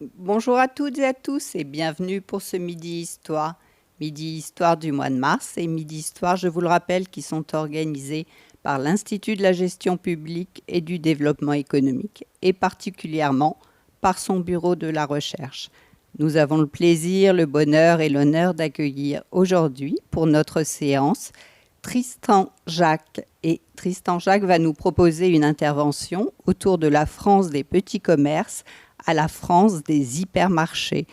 Bonjour à toutes et à tous et bienvenue pour ce Midi Histoire. Midi Histoire du mois de mars et Midi Histoire, je vous le rappelle, qui sont organisés par l'Institut de la gestion publique et du développement économique et particulièrement par son bureau de la recherche. Nous avons le plaisir, le bonheur et l'honneur d'accueillir aujourd'hui pour notre séance Tristan Jacques. Et Tristan Jacques va nous proposer une intervention autour de la France des petits commerces à la France des hypermarchés.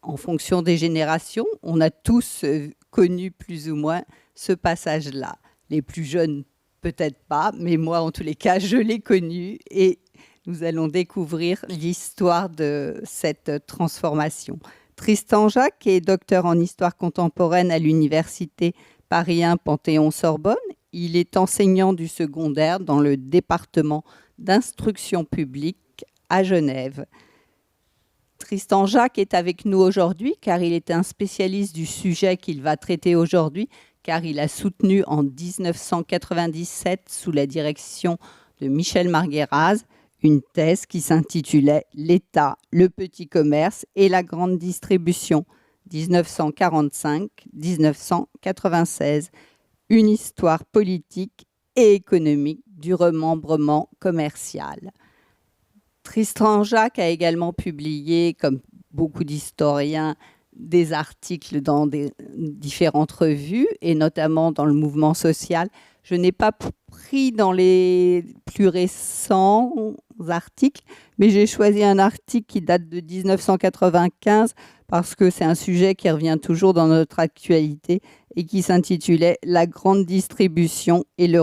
En fonction des générations, on a tous connu plus ou moins ce passage-là. Les plus jeunes, peut-être pas, mais moi, en tous les cas, je l'ai connu et nous allons découvrir l'histoire de cette transformation. Tristan Jacques est docteur en histoire contemporaine à l'université Paris 1 Panthéon-Sorbonne. Il est enseignant du secondaire dans le département d'instruction publique à Genève. Tristan Jacques est avec nous aujourd'hui car il est un spécialiste du sujet qu'il va traiter aujourd'hui, car il a soutenu en 1997, sous la direction de Michel Margueraz, une thèse qui s'intitulait « L'État, le petit commerce et la grande distribution, 1945-1996, une histoire politique et économique du remembrement commercial ». Tristan Jacques a également publié, comme beaucoup d'historiens, des articles dans différentes revues, et notamment dans le mouvement social. Je n'ai pas pris dans les plus récents articles, mais j'ai choisi un article qui date de 1995, parce que c'est un sujet qui revient toujours dans notre actualité, et qui s'intitulait « La grande distribution et le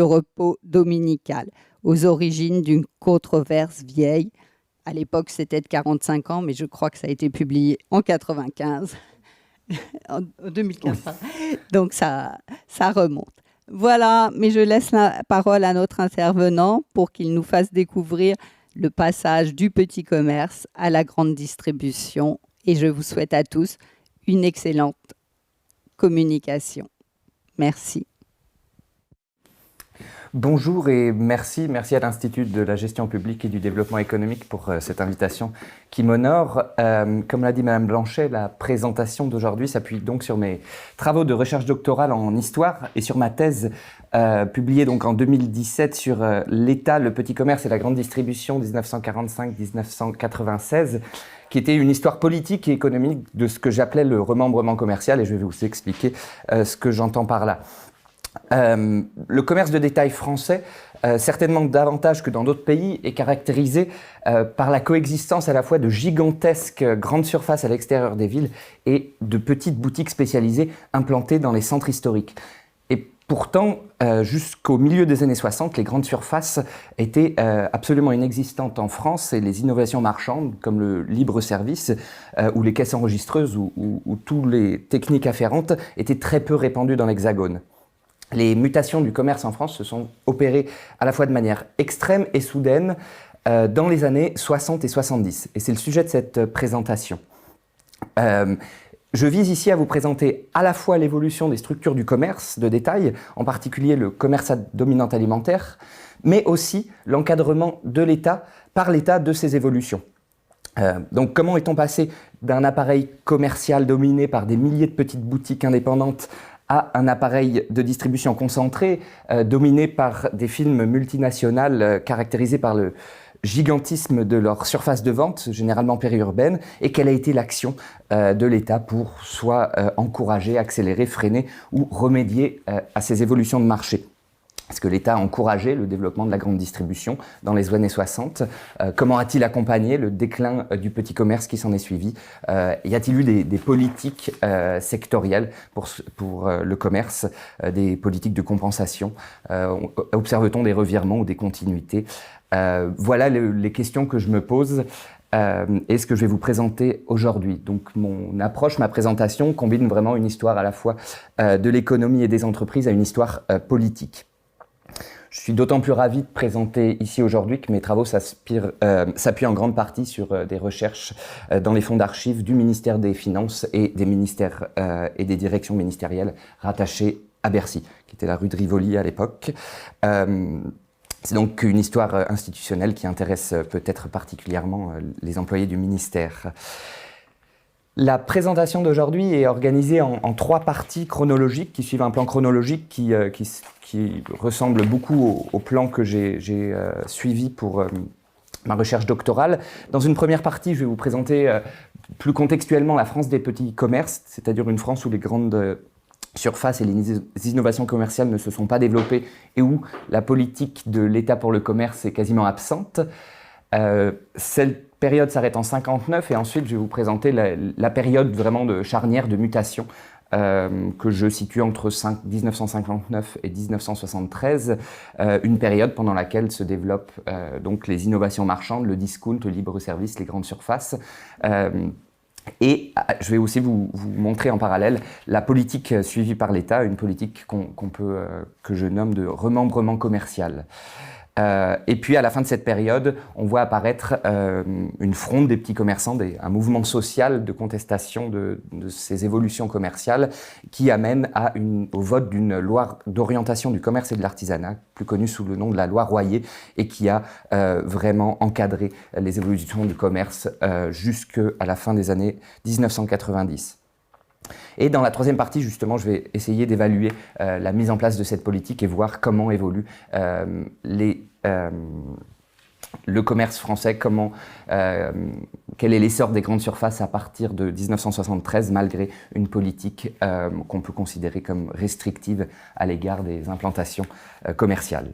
repos dominical ». Aux origines d'une controverse vieille. À l'époque, c'était de 45 ans, mais je crois que ça a été publié en 95, en 2015. Oui. Donc, ça remonte. Voilà, mais je laisse la parole à notre intervenant pour qu'il nous fasse découvrir le passage du petit commerce à la grande distribution. Et je vous souhaite à tous une excellente communication. Merci. Bonjour et merci à l'Institut de la gestion publique et du développement économique pour cette invitation qui m'honore. Comme l'a dit Madame Blanchet, la présentation d'aujourd'hui s'appuie donc sur mes travaux de recherche doctorale en histoire et sur ma thèse publiée donc en 2017 sur l'État, le petit commerce et la grande distribution 1945-1996, qui était une histoire politique et économique de ce que j'appelais le remembrement commercial, et je vais vous expliquer ce que j'entends par là. Le commerce de détail français, certainement davantage que dans d'autres pays, est caractérisé par la coexistence à la fois de gigantesques grandes surfaces à l'extérieur des villes et de petites boutiques spécialisées implantées dans les centres historiques. Et pourtant, jusqu'au milieu des années 60, les grandes surfaces étaient absolument inexistantes en France, et les innovations marchandes, comme le libre-service ou les caisses enregistreuses ou toutes les techniques afférentes, étaient très peu répandues dans l'Hexagone. Les mutations du commerce en France se sont opérées à la fois de manière extrême et soudaine dans les années 60 et 70. Et c'est le sujet de cette présentation. Je vise ici à vous présenter à la fois l'évolution des structures du commerce de détail, en particulier le commerce à dominante alimentaire, mais aussi l'encadrement de l'État par l'État de ces évolutions. Donc comment est-on passé d'un appareil commercial dominé par des milliers de petites boutiques indépendantes à un appareil de distribution concentré, dominé par des firmes multinationales caractérisées par le gigantisme de leur surface de vente, généralement périurbaine, et quelle a été l'action de l'État pour soit encourager, accélérer, freiner ou remédier à ces évolutions de marché. Est-ce que l'État a encouragé le développement de la grande distribution dans les années 60 ? Comment a-t-il accompagné le déclin du petit commerce qui s'en est suivi ? Y a-t-il eu des politiques sectorielles pour le commerce, des politiques de compensation ? Observe-t-on des revirements ou des continuités ? Voilà les questions que je me pose et ce que je vais vous présenter aujourd'hui. Donc mon approche, ma présentation combine vraiment une histoire à la fois de l'économie et des entreprises à une histoire politique. Je suis d'autant plus ravi de présenter ici aujourd'hui que mes travaux s'appuient en grande partie sur des recherches dans les fonds d'archives du ministère des Finances et des ministères et des directions ministérielles rattachées à Bercy, qui était la rue de Rivoli à l'époque. C'est donc une histoire institutionnelle qui intéresse peut-être particulièrement les employés du ministère. La présentation d'aujourd'hui est organisée en 3 parties chronologiques qui suivent un plan chronologique qui ressemble beaucoup au plan que j'ai suivi pour ma recherche doctorale. Dans une première partie, je vais vous présenter plus contextuellement la France des petits commerces, c'est-à-dire une France où les grandes surfaces et les innovations commerciales ne se sont pas développées et où la politique de l'État pour le commerce est quasiment absente. Cette période s'arrête en 59 et ensuite je vais vous présenter la période vraiment de charnière de mutation que je situe entre 1959 et 1973, une période pendant laquelle se développent donc les innovations marchandes, le discount, le libre-service, les grandes surfaces. Et je vais aussi vous montrer en parallèle la politique suivie par l'État, une politique que je nomme de remembrement commercial. Et puis à la fin de cette période, on voit apparaître une fronde des petits commerçants, un mouvement social de contestation de ces évolutions commerciales qui amène au vote d'une loi d'orientation du commerce et de l'artisanat, plus connue sous le nom de la loi Royer, et qui a vraiment encadré les évolutions du commerce jusqu'à la fin des années 1990. Et dans la troisième partie, justement, je vais essayer d'évaluer la mise en place de cette politique et voir comment évolue le commerce français, quel est l'essor des grandes surfaces à partir de 1973, malgré une politique qu'on peut considérer comme restrictive à l'égard des implantations commerciales.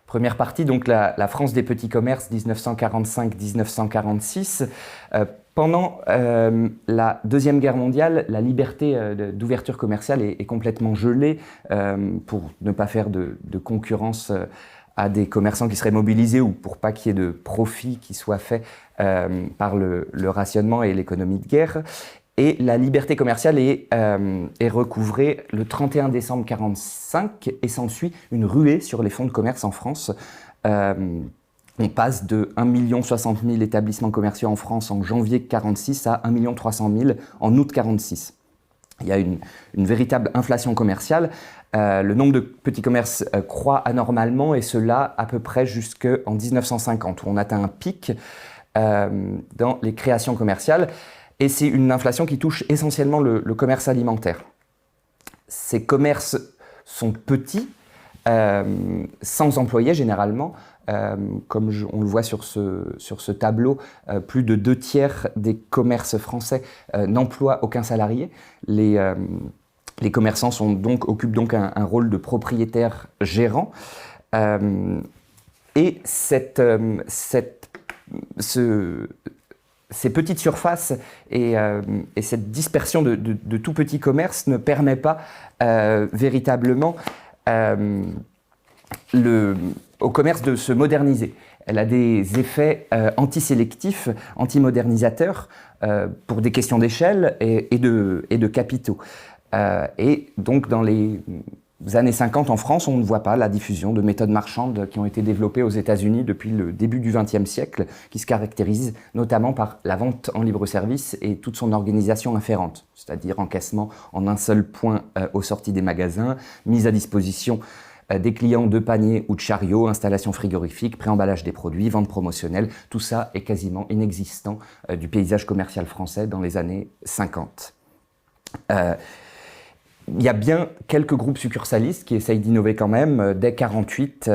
Première partie, donc la France des petits commerces, 1945-1946. Pendant la Deuxième Guerre mondiale, la liberté d'ouverture commerciale est complètement gelée pour ne pas faire de concurrence à des commerçants qui seraient mobilisés ou pour pas qu'il y ait de profit qui soit fait par le rationnement et l'économie de guerre. Et la liberté commerciale est recouvrée le 31 décembre 1945 et s'ensuit une ruée sur les fonds de commerce en France. On passe de 1 060 000 établissements commerciaux en France en janvier 1946 à 1 300 000 en août 1946. Il y a une véritable inflation commerciale. Le nombre de petits commerces croît anormalement et cela à peu près jusqu'en 1950 où on atteint un pic dans les créations commerciales. Et c'est une inflation qui touche essentiellement le commerce alimentaire. Ces commerces sont petits, sans employés généralement. Comme on le voit sur ce tableau, plus de 2/3 des commerces français n'emploient aucun salarié. Les commerçants occupent donc un rôle de propriétaire gérant. Et ces petites surfaces et cette dispersion de tout petits commerces ne permet pas véritablement au commerce de se moderniser. Elle a des effets antisélectifs, anti-modernisateurs pour des questions d'échelle et de capitaux. Et donc dans les années 50 en France, on ne voit pas la diffusion de méthodes marchandes qui ont été développées aux États-Unis depuis le début du XXe siècle, qui se caractérisent notamment par la vente en libre-service et toute son organisation afférente, c'est-à-dire encaissement en un seul point aux sorties des magasins, mise à disposition des clients de paniers ou de chariots, installation frigorifique, préemballage des produits, vente promotionnelle, tout ça est quasiment inexistant du paysage commercial français dans les années 50. Il y a bien quelques groupes succursalistes qui essayent d'innover quand même. Dès 1948,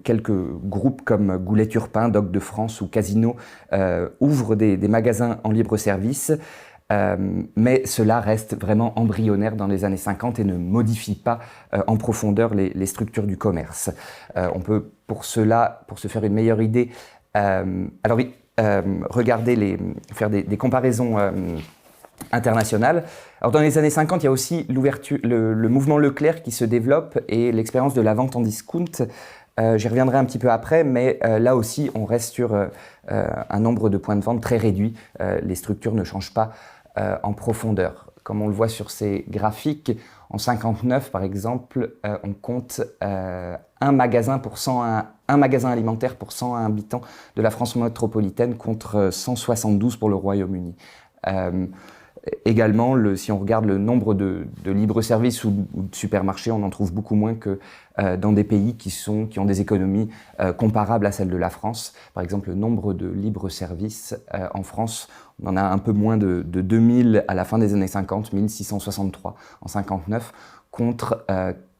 quelques groupes comme Goulet-Turpin, Doc de France ou Casino ouvrent des magasins en libre-service. Mais cela reste vraiment embryonnaire dans les années 50 et ne modifie pas en profondeur les structures du commerce. On peut pour se faire une meilleure idée, faire des comparaisons internationales. Alors dans les années 50, il y a aussi le mouvement Leclerc qui se développe et l'expérience de la vente en discount. J'y reviendrai un petit peu après, mais là aussi, on reste sur un nombre de points de vente très réduit. Les structures ne changent pas en profondeur. Comme on le voit sur ces graphiques, en 59, par exemple, on compte un magasin alimentaire pour 101 habitants de la France métropolitaine contre 172 pour le Royaume-Uni. Également, si on regarde le nombre de libre-service ou de supermarchés, on en trouve beaucoup moins que dans des pays qui ont des économies comparables à celles de la France. Par exemple, le nombre de libre-service en France, on en a un peu moins de 2000 à la fin des années 50, 1663 en 59, contre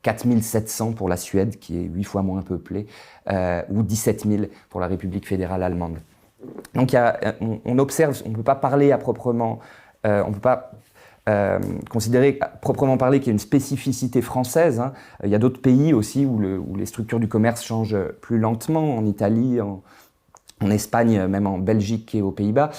4700 pour la Suède, qui est 8 fois moins peuplée, ou 17 000 pour la République fédérale allemande. Donc on observe, on ne peut pas parler à proprement, on ne peut pas considérer à proprement parler qu'il y a une spécificité française. Hein. Il y a d'autres pays aussi où les structures du commerce changent plus lentement, en Italie, en Espagne, même en Belgique et aux Pays-Bas.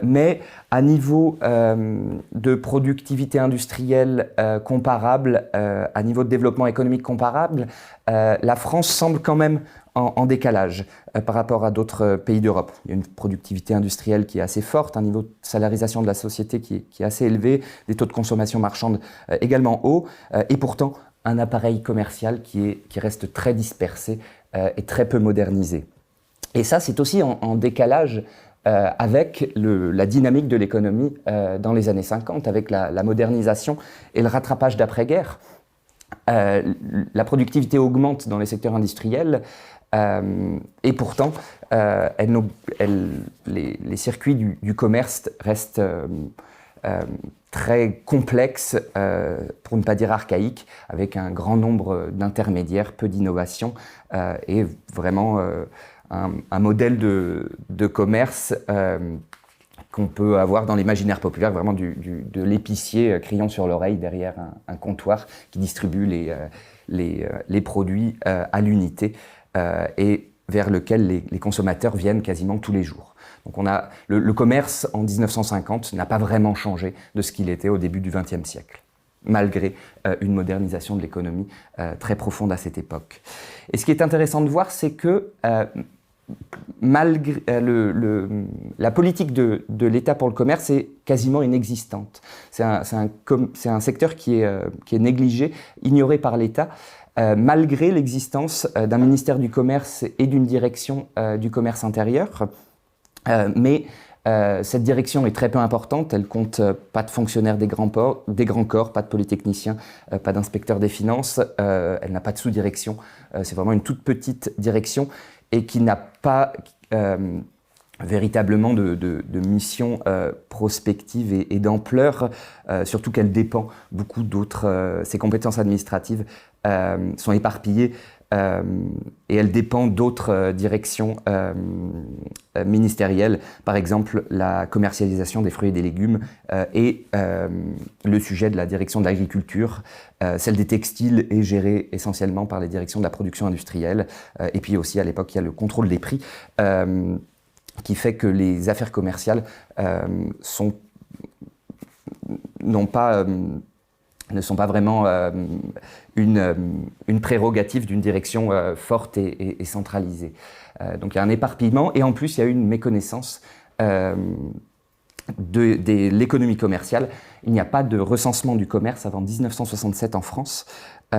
Mais à niveau de productivité industrielle comparable, à niveau de développement économique comparable, la France semble quand même en décalage par rapport à d'autres pays d'Europe. Il y a une productivité industrielle qui est assez forte, un niveau de salarisation de la société qui est assez élevé, des taux de consommation marchande également hauts, et pourtant un appareil commercial qui reste très dispersé et très peu modernisé. Et ça, c'est aussi en décalage avec la dynamique de l'économie dans les années 50, avec la modernisation et le rattrapage d'après-guerre. La productivité augmente dans les secteurs industriels et pourtant les circuits du commerce restent très complexes, pour ne pas dire archaïques, avec un grand nombre d'intermédiaires, peu d'innovation et vraiment un modèle de commerce qu'on peut avoir dans l'imaginaire populaire, vraiment de l'épicier crayon sur l'oreille derrière un comptoir qui distribue les produits à l'unité et vers lequel les consommateurs viennent quasiment tous les jours. Donc le commerce en 1950 n'a pas vraiment changé de ce qu'il était au début du XXe siècle, malgré une modernisation de l'économie très profonde à cette époque. Et ce qui est intéressant de voir, c'est que malgré la politique de l'État pour le commerce est quasiment inexistante. C'est un secteur qui est négligé, ignoré par l'État, malgré l'existence d'un ministère du Commerce et d'une direction du commerce intérieur. Mais cette direction est très peu importante, elle compte pas de fonctionnaires des grands corps, pas de polytechniciens, pas d'inspecteurs des finances, elle n'a pas de sous-direction, c'est vraiment une toute petite direction et qui n'a pas véritablement de mission prospective et d'ampleur, surtout qu'elle dépend beaucoup d'autres, ses compétences administratives sont éparpillées et elle dépend d'autres directions ministérielles, par exemple la commercialisation des fruits et des légumes et le sujet de la direction de l'agriculture. Celle des textiles est gérée essentiellement par les directions de la production industrielle et puis aussi à l'époque il y a le contrôle des prix qui fait que les affaires commerciales ne sont pas vraiment une prérogative d'une direction forte et centralisée. Donc il y a un éparpillement et en plus il y a eu une méconnaissance de l'économie commerciale. Il n'y a pas de recensement du commerce avant 1967 en France. Il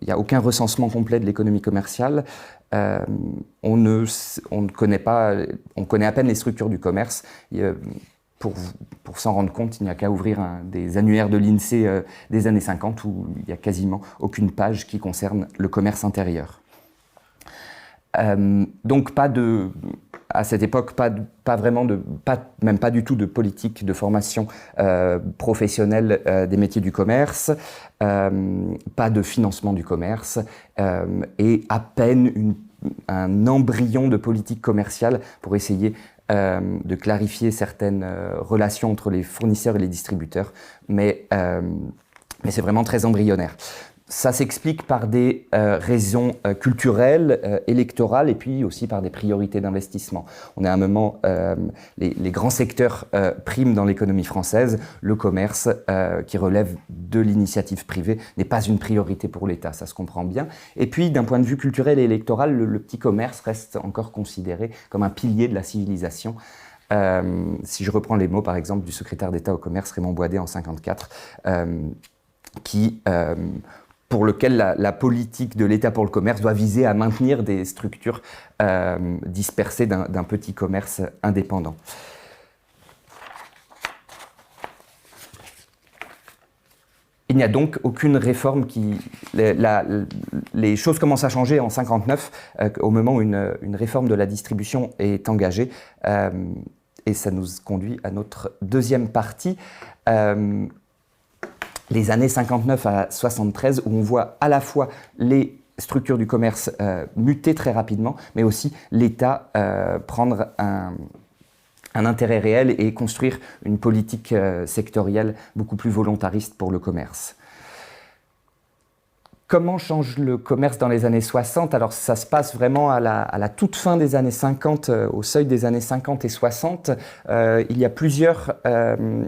n'y a aucun recensement complet de l'économie commerciale. On connaît à peine les structures du commerce. Pour s'en rendre compte, il n'y a qu'à ouvrir des annuaires de l'INSEE des années 50 où il n'y a quasiment aucune page qui concerne le commerce intérieur. Donc à cette époque, même pas du tout de politique de formation professionnelle des métiers du commerce, pas de financement du commerce et à peine un embryon de politique commerciale pour essayer de clarifier certaines relations entre les fournisseurs et les distributeurs, mais c'est vraiment très embryonnaire. Ça s'explique par des raisons culturelles, électorales et puis aussi par des priorités d'investissement. On est à un moment, les grands secteurs priment dans l'économie française. Le commerce, qui relève de l'initiative privée, n'est pas une priorité pour l'État, ça se comprend bien. Et puis, d'un point de vue culturel et électoral, le petit commerce reste encore considéré comme un pilier de la civilisation. Si je reprends les mots, par exemple, du secrétaire d'État au commerce, Raymond Boidet, en 1954, pour lequel la politique de l'État pour le commerce doit viser à maintenir des structures dispersées d'un petit commerce indépendant. il n'y a donc aucune réforme les choses commencent à changer en 1959, au moment où une réforme de la distribution est engagée. Et ça nous conduit à notre deuxième partie, les années 59 à 73, où on voit à la fois les structures du commerce muter très rapidement, mais aussi l'État prendre un intérêt réel et construire une politique sectorielle beaucoup plus volontariste pour le commerce. Comment change le commerce dans les années 60? Alors ça se passe vraiment à la toute fin des années 50, au seuil des années 50 et 60. Il y a plusieurs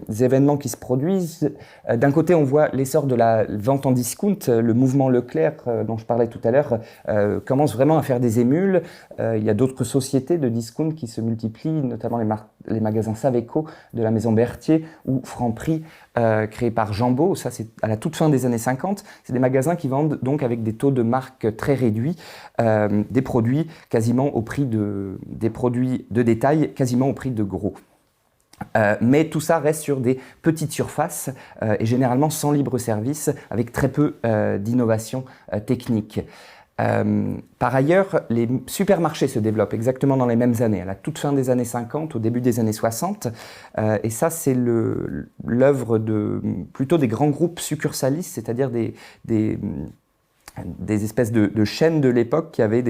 événements qui se produisent. D'un côté, on voit l'essor de la vente en discount. Le mouvement Leclerc, dont je parlais tout à l'heure, commence vraiment à faire des émules. Il y a d'autres sociétés de discount qui se multiplient, notamment les magasins Saveco de la maison Berthier ou Franprix, créé par Jambaud. Ça, c'est à la toute fin des années 50. C'est des magasins qui vendent donc avec des taux de marque très réduits, des produits quasiment au prix des produits de détail, quasiment au prix de gros. Mais tout ça reste sur des petites surfaces et généralement sans libre service, avec très peu d'innovation technique. Par ailleurs, les supermarchés se développent exactement dans les mêmes années, à la toute fin des années 50, au début des années 60. Et ça, c'est l'œuvre plutôt des grands groupes succursalistes, c'est-à-dire des espèces de chaînes de l'époque qui avaient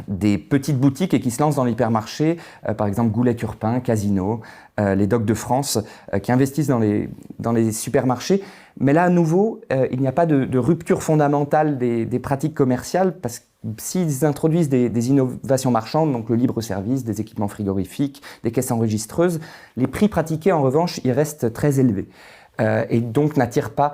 des petites boutiques et qui se lancent dans l'hypermarché, par exemple Goulet-Turpin, Casino, les Docks de France, qui investissent dans les supermarchés. Mais là, à nouveau, il n'y a pas de rupture fondamentale des pratiques commerciales, parce que s'ils introduisent des innovations marchandes, donc le libre service, des équipements frigorifiques, des caisses enregistreuses, les prix pratiqués, en revanche, ils restent très élevés. Et donc n'attirent pas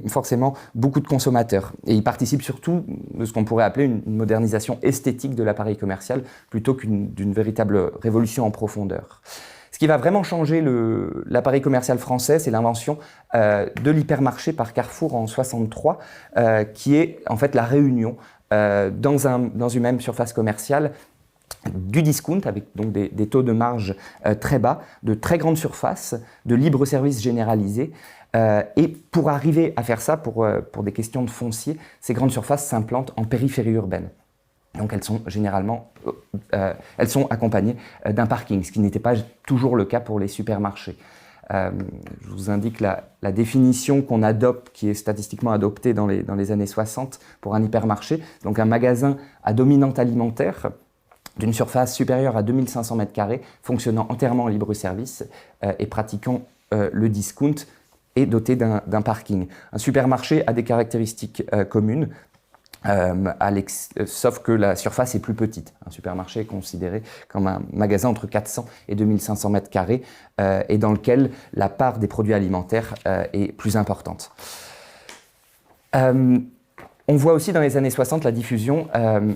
forcément beaucoup de consommateurs. Et ils participent surtout de ce qu'on pourrait appeler une modernisation esthétique de l'appareil commercial, plutôt d'une véritable révolution en profondeur. Ce qui va vraiment changer l'appareil commercial français, c'est l'invention de l'hypermarché par Carrefour en 1963, qui est en fait la réunion dans une même surface commerciale du discount, avec donc des taux de marge très bas, de très grandes surfaces, de libre service généralisé. Et pour arriver à faire ça, pour des questions de foncier, ces grandes surfaces s'implantent en périphérie urbaine. Donc elles sont généralement accompagnées d'un parking, ce qui n'était pas toujours le cas pour les supermarchés. Je vous indique la définition qu'on adopte, qui est statistiquement adoptée dans les années 60 pour un hypermarché. Donc un magasin à dominante alimentaire, d'une surface supérieure à 2500 m², fonctionnant entièrement en libre service et pratiquant le discount et doté d'un parking. Un supermarché a des caractéristiques communes, sauf que la surface est plus petite. Un supermarché est considéré comme un magasin entre 400 et 2500 m² et dans lequel la part des produits alimentaires est plus importante. On voit aussi dans les années 60 la diffusion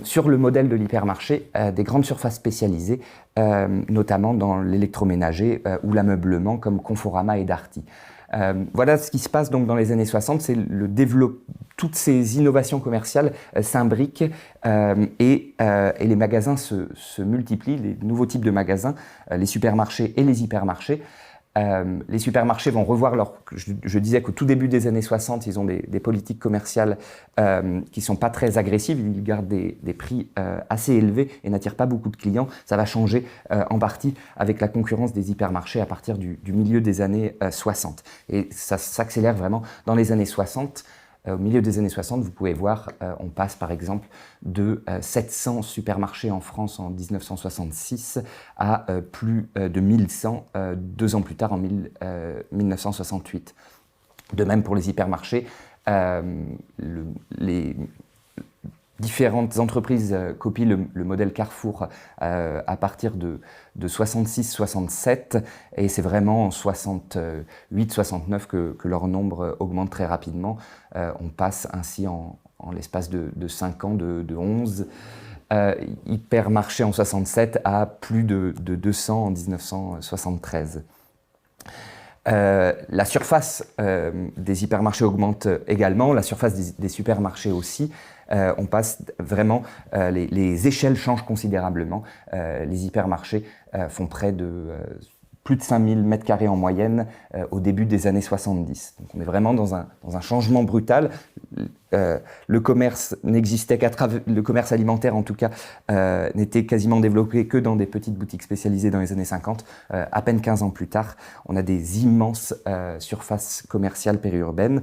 sur le modèle de l'hypermarché des grandes surfaces spécialisées, notamment dans l'électroménager ou l'ameublement comme Conforama et Darty. Voilà ce qui se passe donc dans les années 60, c'est toutes ces innovations commerciales s'imbriquent et les magasins se multiplient, les nouveaux types de magasins, les supermarchés et les hypermarchés. Les supermarchés vont revoir je disais qu'au tout début des années 60, ils ont des politiques commerciales qui ne sont pas très agressives, ils gardent des prix assez élevés et n'attirent pas beaucoup de clients. Ça va changer en partie avec la concurrence des hypermarchés à partir du milieu des années 60. Et ça s'accélère vraiment dans les années 60. Au milieu des années 60, vous pouvez voir, on passe par exemple de 700 supermarchés en France en 1966 à plus de 1100 2 ans plus tard en 1968. De même pour les hypermarchés, les différentes entreprises copient le modèle Carrefour à partir de 66-67 et c'est vraiment en 68-69 que leur nombre augmente très rapidement. On passe ainsi en l'espace de 5 ans de 11 hypermarchés en 67 à plus de 200 en 1973. La surface des hypermarchés augmente également, la surface des supermarchés aussi. On passe vraiment, les échelles changent considérablement. Les hypermarchés font près de plus de 5000 m² en moyenne au début des années 70. Donc on est vraiment dans un changement brutal. Le commerce n'existait qu'à travers, le commerce alimentaire en tout cas, n'était quasiment développé que dans des petites boutiques spécialisées dans les années 50. À peine 15 ans plus tard, on a des immenses surfaces commerciales périurbaines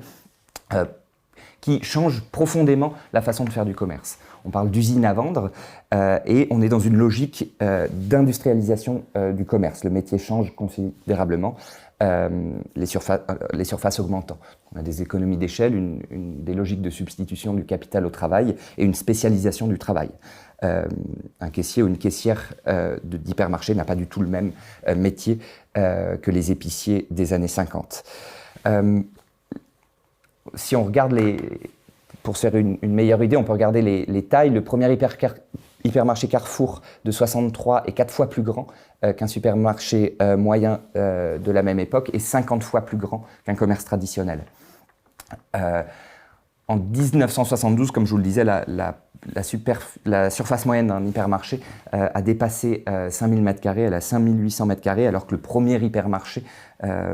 qui changent profondément la façon de faire du commerce. On parle d'usines à vendre et on est dans une logique d'industrialisation du commerce. Le métier change considérablement, les surfaces augmentant. On a des économies d'échelle, des logiques de substitution du capital au travail et une spécialisation du travail. Un caissier ou une caissière d'hypermarché n'a pas du tout le même métier que les épiciers des années 50. Si on regarde pour se faire une meilleure idée, on peut regarder les tailles. Le premier hypermarché Carrefour de 63 est 4 fois plus grand qu'un supermarché moyen de la même époque et 50 fois plus grand qu'un commerce traditionnel. En 1972, comme je vous le disais, la surface moyenne d'un hypermarché a dépassé 5000 m², elle a 5800 m², alors que le premier hypermarché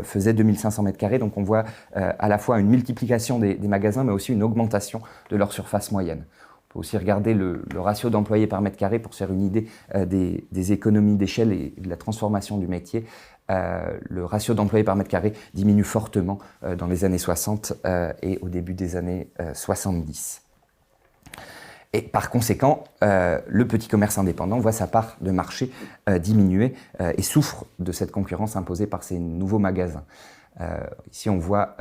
faisait 2500 m². Donc on voit à la fois une multiplication des magasins, mais aussi une augmentation de leur surface moyenne. On peut aussi regarder le ratio d'employés par mètre carré pour se faire une idée des économies d'échelle et de la transformation du métier. Le ratio d'employés par mètre carré diminue fortement dans les années 60 et au début des années 70. Et par conséquent, le petit commerce indépendant voit sa part de marché diminuer et souffre de cette concurrence imposée par ces nouveaux magasins. Ici, on voit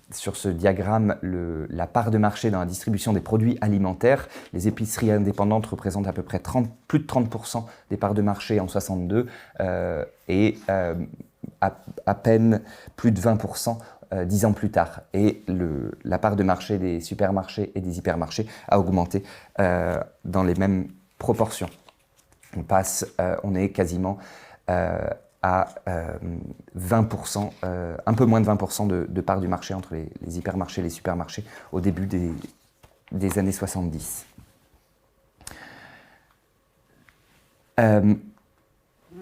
sur ce diagramme la part de marché dans la distribution des produits alimentaires. Les épiceries indépendantes représentent à peu près plus de 30% des parts de marché en 62 et à peine plus de 20% 10 ans plus tard. Et la part de marché des supermarchés et des hypermarchés a augmenté dans les mêmes proportions. On est quasiment à 20%, un peu moins de 20% de part du marché entre les hypermarchés et les supermarchés au début des années 70.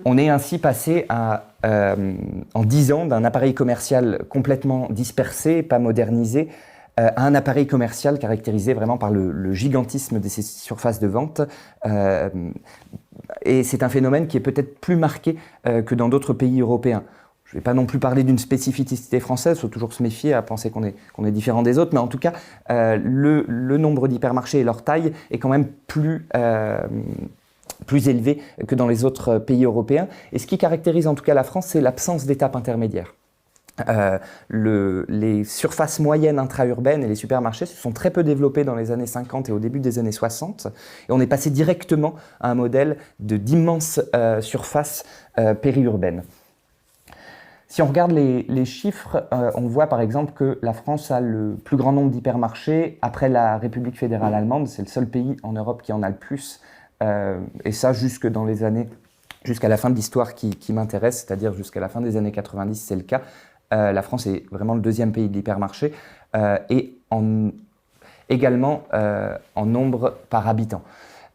On est ainsi passé en 10 ans d'un appareil commercial complètement dispersé, pas modernisé, à un appareil commercial caractérisé vraiment par le gigantisme de ces surfaces de vente. Et c'est un phénomène qui est peut-être plus marqué que dans d'autres pays européens. Je ne vais pas non plus parler d'une spécificité française, il faut toujours se méfier à penser qu'on est différent des autres, mais en tout cas, le nombre d'hypermarchés et leur taille est quand même plus élevé que dans les autres pays européens. Et ce qui caractérise en tout cas la France, c'est l'absence d'étapes intermédiaires. Les surfaces moyennes intra-urbaines et les supermarchés se sont très peu développés dans les années 50 et au début des années 60. Et on est passé directement à un modèle d'immenses surfaces périurbaines. Si on regarde les chiffres, on voit par exemple que la France a le plus grand nombre d'hypermarchés après la République fédérale allemande. C'est le seul pays en Europe qui en a le plus. Et ça jusqu'à la fin de l'histoire qui m'intéresse, c'est-à-dire jusqu'à la fin des années 90, c'est le cas. La France est vraiment le deuxième pays de l'hypermarché et également en nombre par habitant.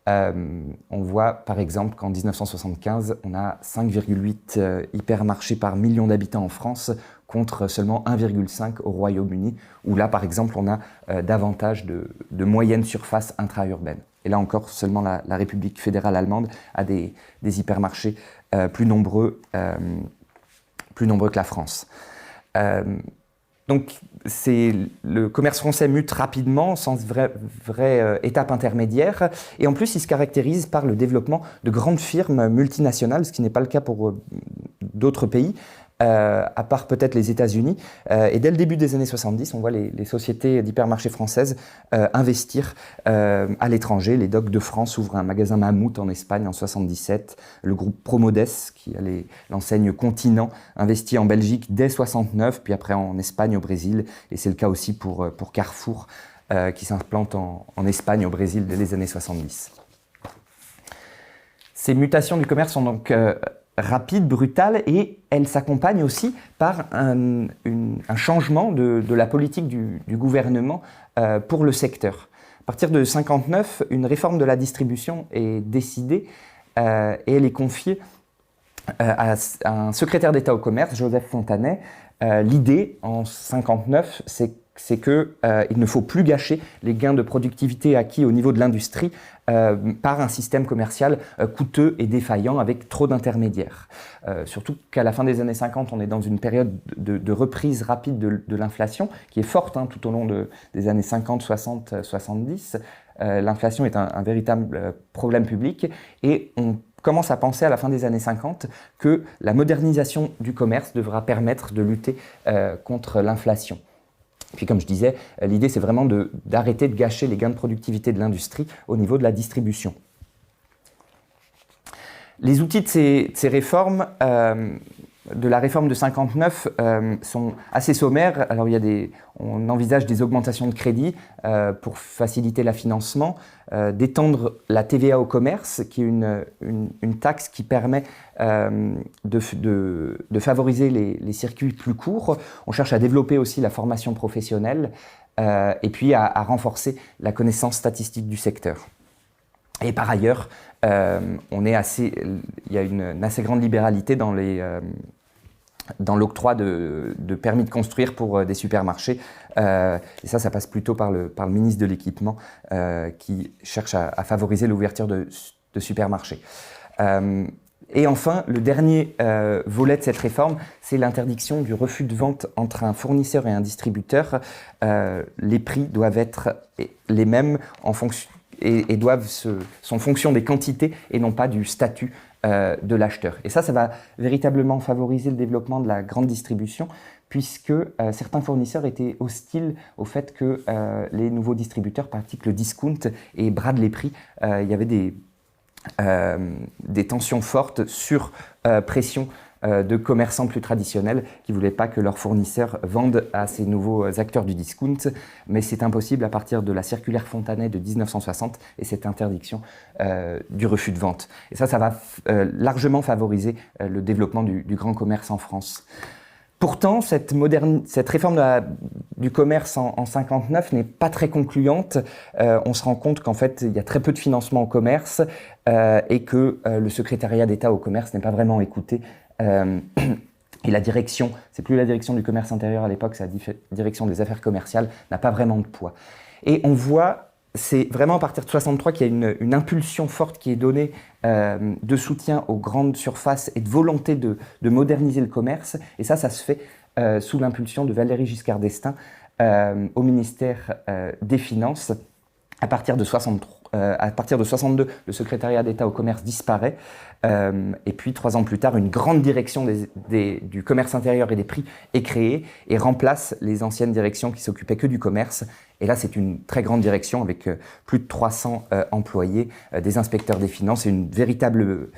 On voit par exemple qu'en 1975, on a 5,8 hypermarchés par million d'habitants en France contre seulement 1,5 au Royaume-Uni, où là par exemple on a davantage de moyennes surfaces intra-urbaines. Et là encore, seulement la République fédérale allemande a des hypermarchés plus nombreux que la France. Donc, le commerce français mute rapidement, sans vraie étape intermédiaire. Et en plus, il se caractérise par le développement de grandes firmes multinationales, ce qui n'est pas le cas pour d'autres pays, à part peut-être les États-Unis. Et dès le début des années 70, on voit les sociétés d'hypermarchés françaises investir à l'étranger. Les Docks de France ouvrent un magasin Mammouth en Espagne en 77. Le groupe Promodes, qui a l'enseigne Continent, investit en Belgique dès 69, puis après en Espagne, au Brésil. Et c'est le cas aussi pour Carrefour, qui s'implante en Espagne, au Brésil, dès les années 70. Ces mutations du commerce sont donc rapide, brutale, et elle s'accompagne aussi par un changement de la politique du gouvernement pour le secteur. À partir de 1959, une réforme de la distribution est décidée et elle est confiée à un secrétaire d'État au commerce, Joseph Fontanet. L'idée, en 1959, c'est qu'il ne faut plus gâcher les gains de productivité acquis au niveau de l'industrie par un système commercial coûteux et défaillant avec trop d'intermédiaires. Surtout qu'à la fin des années 50, on est dans une période de reprise rapide de l'inflation qui est forte tout au long des années 50, 60, 70. L'inflation est un véritable problème public et on commence à penser à la fin des années 50 que la modernisation du commerce devra permettre de lutter contre l'inflation. Puis comme je disais, l'idée c'est vraiment d'arrêter de gâcher les gains de productivité de l'industrie au niveau de la distribution. Les outils de ces réformes, de la réforme de 59, sont assez sommaires. Alors on envisage des augmentations de crédits pour faciliter le financement, d'étendre la TVA au commerce, qui est une taxe qui permet de favoriser les circuits plus courts. On cherche à développer aussi la formation professionnelle et puis à renforcer la connaissance statistique du secteur. Et par ailleurs, il y a une assez grande libéralité dans l'octroi de permis de construire pour des supermarchés. Et ça passe plutôt par le ministre de l'Équipement qui cherche à favoriser l'ouverture de supermarchés. Et enfin, le dernier volet de cette réforme, c'est l'interdiction du refus de vente entre un fournisseur et un distributeur. Les prix doivent être les mêmes en fonction et sont en fonction des quantités et non pas du statut de l'acheteur. Et ça va véritablement favoriser le développement de la grande distribution, puisque certains fournisseurs étaient hostiles au fait que les nouveaux distributeurs pratiquent le discount et bradent les prix. Il y avait des tensions fortes sur pression de commerçants plus traditionnels qui ne voulaient pas que leurs fournisseurs vendent à ces nouveaux acteurs du discount, mais c'est impossible à partir de la circulaire Fontanet de 1960 et cette interdiction du refus de vente. Et ça va largement favoriser le développement du grand commerce en France. Pourtant, cette réforme du commerce en 59 n'est pas très concluante. On se rend compte qu'en fait, il y a très peu de financement au commerce et que le secrétariat d'État au commerce n'est pas vraiment écouté. Et la direction, c'est plus la direction du commerce intérieur à l'époque, c'est la direction des affaires commerciales, n'a pas vraiment de poids. Et on voit, c'est vraiment à partir de 63 qu'il y a une impulsion forte qui est donnée de soutien aux grandes surfaces et de volonté de moderniser le commerce. Et ça se fait sous l'impulsion de Valéry Giscard d'Estaing au ministère des Finances. À partir de 62, le secrétariat d'État au commerce disparaît. Et puis, 3 ans plus tard, une grande direction du commerce intérieur et des prix est créée et remplace les anciennes directions qui s'occupaient que du commerce. Et là, c'est une très grande direction avec plus de 300 employés, des inspecteurs des finances et une véritable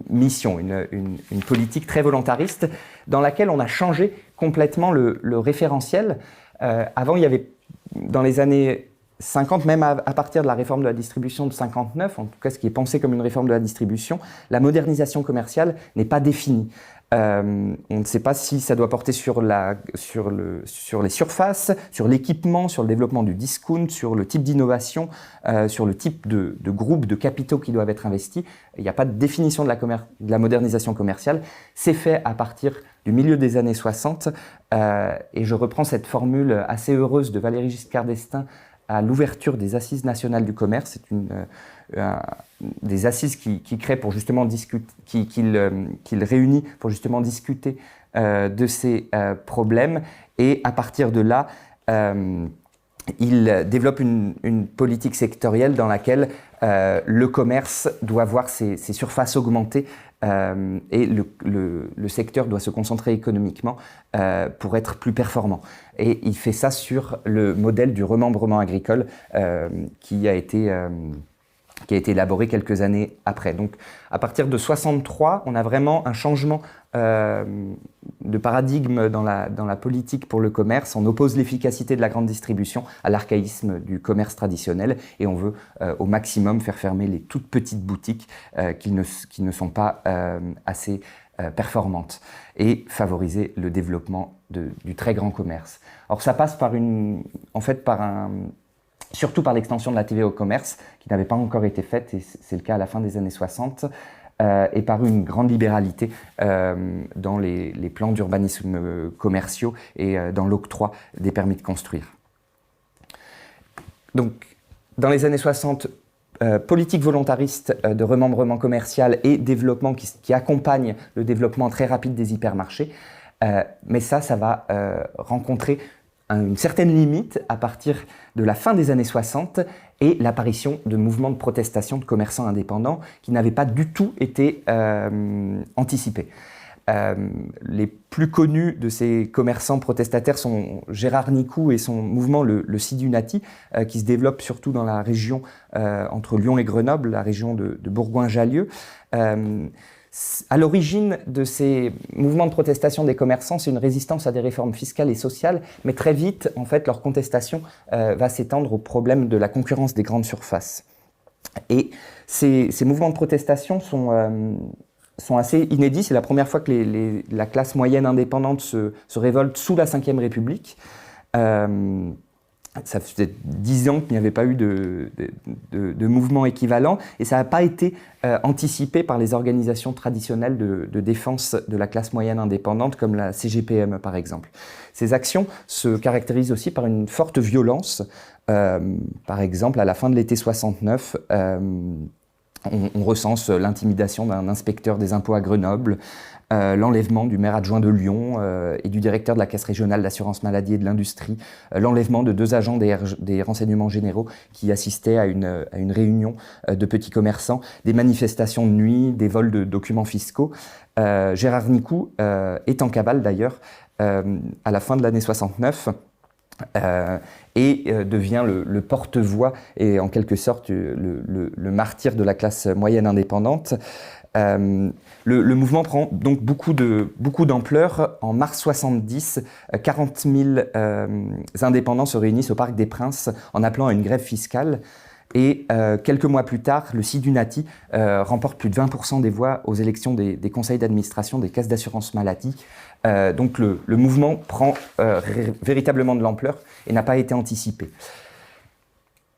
mission, une politique très volontariste dans laquelle on a changé complètement le référentiel. Avant, il y avait, dans les années 50, même à partir de la réforme de la distribution de 59, en tout cas ce qui est pensé comme une réforme de la distribution, la modernisation commerciale n'est pas définie. On ne sait pas si ça doit porter sur les surfaces, sur l'équipement, sur le développement du discount, sur le type d'innovation, sur le type de groupe de capitaux qui doivent être investis. Il n'y a pas de définition de la modernisation commerciale. C'est fait à partir du milieu des années 60. Et je reprends cette formule assez heureuse de Valéry Giscard d'Estaing à l'ouverture des Assises nationales du commerce. C'est des assises qu'il crée pour justement discuter, qu'il réunit pour justement discuter de ces problèmes. Et à partir de là, il développe une politique sectorielle dans laquelle le commerce doit voir ses surfaces augmenter et le secteur doit se concentrer économiquement pour être plus performant. Et il fait ça sur le modèle du remembrement agricole qui a été élaboré quelques années après. Donc, à partir de 63, on a vraiment un changement de paradigme dans la politique pour le commerce. On oppose l'efficacité de la grande distribution à l'archaïsme du commerce traditionnel et on veut au maximum faire fermer les toutes petites boutiques qui ne sont pas assez performantes et favoriser le développement du très grand commerce. Alors ça passe surtout par l'extension de la TVA au commerce, qui n'avait pas encore été faite, et c'est le cas à la fin des années 60. et par une grande libéralité dans les plans d'urbanisme commerciaux et dans l'octroi des permis de construire. Donc, dans les années 60, politique volontariste de remembrement commercial et développement qui accompagne le développement très rapide des hypermarchés. Mais ça va rencontrer une certaine limite à partir de la fin des années 60 et l'apparition de mouvements de protestation de commerçants indépendants qui n'avaient pas du tout été anticipés. Les plus connus de ces commerçants protestataires sont Gérard Nicou et son mouvement le Sidunati, qui se développe surtout dans la région entre Lyon et Grenoble, la région de Bourgoin-Jallieu. À l'origine de ces mouvements de protestation des commerçants, c'est une résistance à des réformes fiscales et sociales, mais très vite, en fait, leur contestation va s'étendre au problème de la concurrence des grandes surfaces. Et ces mouvements de protestation sont assez inédits. C'est la première fois que la classe moyenne indépendante se révolte sous la Ve République. Ça faisait 10 ans qu'il n'y avait pas eu de mouvement équivalent et ça n'a pas été anticipé par les organisations traditionnelles de défense de la classe moyenne indépendante comme la CGPM par exemple. Ces actions se caractérisent aussi par une forte violence. Par exemple, à la fin de l'été 69, on recense l'intimidation d'un inspecteur des impôts à Grenoble, l'enlèvement du maire adjoint de Lyon et du directeur de la Caisse régionale d'assurance maladie et de l'industrie, l'enlèvement de 2 agents des renseignements généraux qui assistaient à une réunion de petits commerçants, des manifestations de nuit, des vols de documents fiscaux. Gérard Nicou est en cavale d'ailleurs à la fin de l'année 69. Et devient le porte-voix et en quelque sorte le martyr de la classe moyenne indépendante. Le mouvement prend donc beaucoup d'ampleur. En mars 70, 40 000 indépendants se réunissent au Parc des Princes en appelant à une grève fiscale. Et quelques mois plus tard, le Sidunati remporte plus de 20% des voix aux élections des conseils d'administration des caisses d'assurance maladie. Donc le mouvement prend véritablement de l'ampleur et n'a pas été anticipé.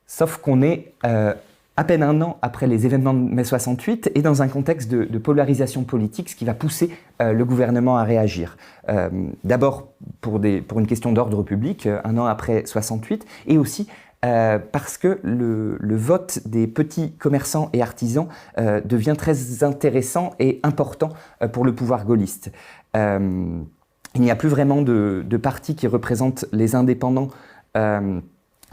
Sauf qu'on est à peine un an après les événements de mai 68 et dans un contexte de polarisation politique, ce qui va pousser le gouvernement à réagir. D'abord pour une question d'ordre public, un an après 68, et aussi parce que le vote des petits commerçants et artisans devient très intéressant et important pour le pouvoir gaulliste. Il n'y a plus vraiment de parti qui représente les indépendants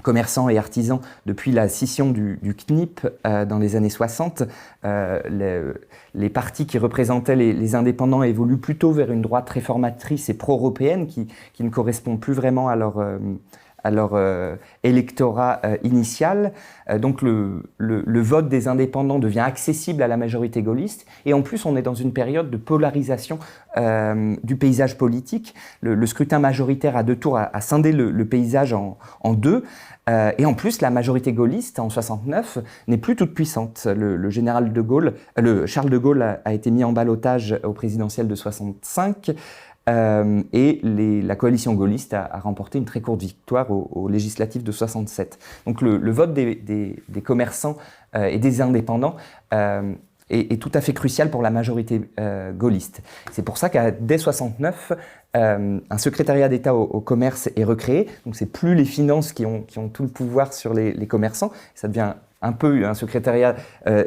commerçants et artisans depuis la scission du CNIP dans les années 60. Les partis qui représentaient les indépendants évoluent plutôt vers une droite réformatrice et pro-européenne qui ne correspond plus vraiment à leur électorat initial. Donc le vote des indépendants devient accessible à la majorité gaulliste et en plus on est dans une période de polarisation du paysage politique. Le scrutin majoritaire à 2 tours a scindé le paysage en 2 et en plus la majorité gaulliste en 69 n'est plus toute puissante. Le général de Gaulle, Charles de Gaulle a été mis en ballotage au présidentiel de 65. Et la coalition gaulliste a remporté une très courte victoire aux législatives de 67. Donc le vote des commerçants et des indépendants est tout à fait crucial pour la majorité gaulliste. C'est pour ça qu'à dès 69, un secrétariat d'État au commerce est recréé. Donc c'est plus les finances qui ont tout le pouvoir sur les commerçants. Ça devient un peu un secrétariat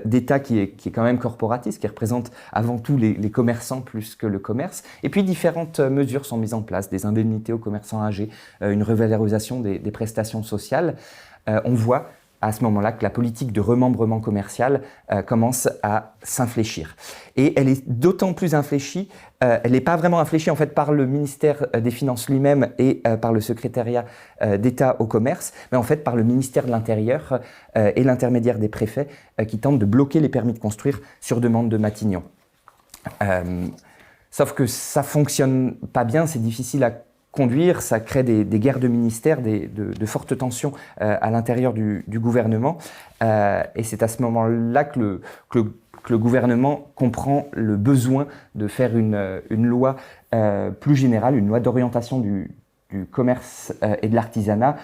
d'État qui est quand même corporatiste, qui représente avant tout les commerçants plus que le commerce. Et puis différentes mesures sont mises en place, des indemnités aux commerçants âgés, une revalorisation des prestations sociales. On voit à ce moment-là que la politique de remembrement commercial commence à s'infléchir. Et elle est d'autant plus infléchie, elle n'est pas vraiment infléchie en fait par le ministère des Finances lui-même et par le secrétariat d'État au commerce, mais en fait par le ministère de l'Intérieur et l'intermédiaire des préfets qui tentent de bloquer les permis de construire sur demande de Matignon. Sauf que ça fonctionne pas bien, c'est difficile à conduire, ça crée des guerres de ministères, de fortes tensions à l'intérieur du gouvernement. Et c'est à ce moment-là que le gouvernement comprend le besoin de faire une loi plus générale, une loi d'orientation du commerce et de l'artisanat,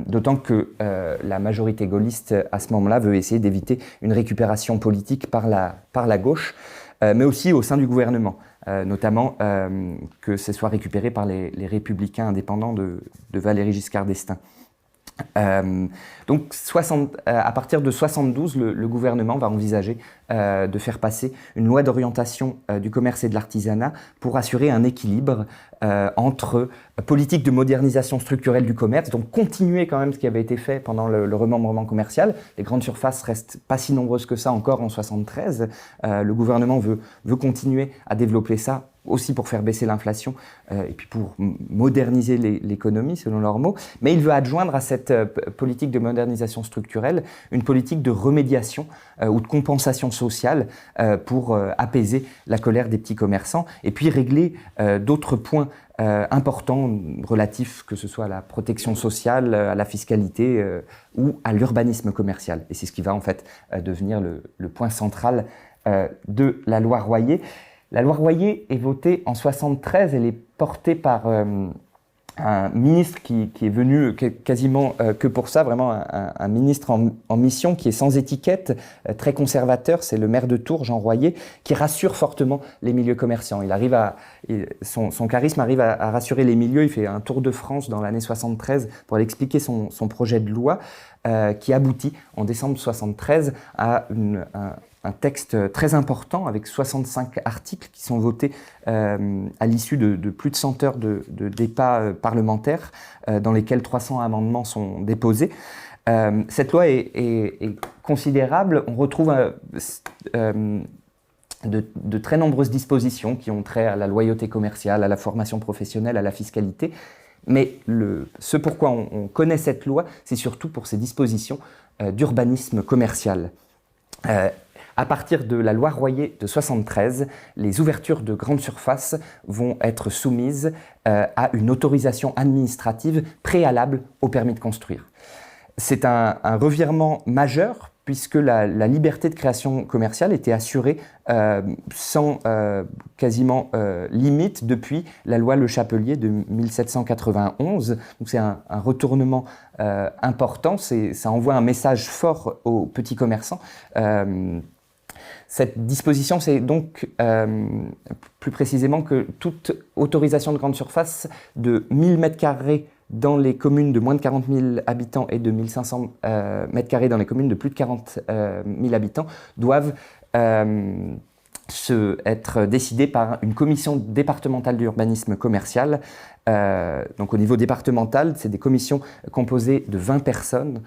d'autant que la majorité gaulliste à ce moment-là veut essayer d'éviter une récupération politique par la gauche, mais aussi au sein du gouvernement, notamment que ce soit récupéré par les républicains indépendants de Valéry Giscard d'Estaing. Donc à partir de 72, le gouvernement va envisager de faire passer une loi d'orientation du commerce et de l'artisanat pour assurer un équilibre entre politique de modernisation structurelle du commerce, donc continuer quand même ce qui avait été fait pendant le remembrement commercial. Les grandes surfaces restent pas si nombreuses que ça encore en 73. Le gouvernement veut continuer à développer ça aussi pour faire baisser l'inflation et puis pour moderniser l'économie, selon leurs mots. Mais il veut adjoindre à cette politique de modernisation structurelle une politique de remédiation ou de compensation sociale pour apaiser la colère des petits commerçants et puis régler d'autres points importants relatifs, que ce soit à la protection sociale, à la fiscalité ou à l'urbanisme commercial. Et c'est ce qui va en fait devenir le point central de la loi Royer. La loi Royer est votée en 73, elle est portée par un ministre qui est venu quasiment que pour ça, vraiment un ministre en mission qui est sans étiquette, très conservateur, c'est le maire de Tours, Jean Royer, qui rassure fortement les milieux commerçants. Son charisme arrive à rassurer les milieux, il fait un tour de France dans l'année 73 pour aller expliquer son projet de loi qui aboutit en décembre 73 à un texte très important avec 65 articles qui sont votés à l'issue de plus de 100 heures de débats parlementaires dans lesquels 300 amendements sont déposés. Cette loi est considérable. On retrouve de très nombreuses dispositions qui ont trait à la loyauté commerciale, à la formation professionnelle, à la fiscalité. Mais ce pourquoi on connaît cette loi, c'est surtout pour ses dispositions d'urbanisme commercial. À partir de la loi Royer de 73, les ouvertures de grandes surfaces vont être soumises à une autorisation administrative préalable au permis de construire. C'est un revirement majeur puisque la liberté de création commerciale était assurée sans quasiment limite depuis la loi Le Chapelier de 1791. Donc c'est un retournement important, ça envoie un message fort aux petits commerçants. Cette disposition, c'est donc plus précisément que toute autorisation de grande surface de 1000 m² dans les communes de moins de 40 000 habitants et de 1500 m² dans les communes de plus de 40 000 habitants doivent être décidées par une commission départementale d'urbanisme commercial. Donc au niveau départemental, c'est des commissions composées de 20 personnes,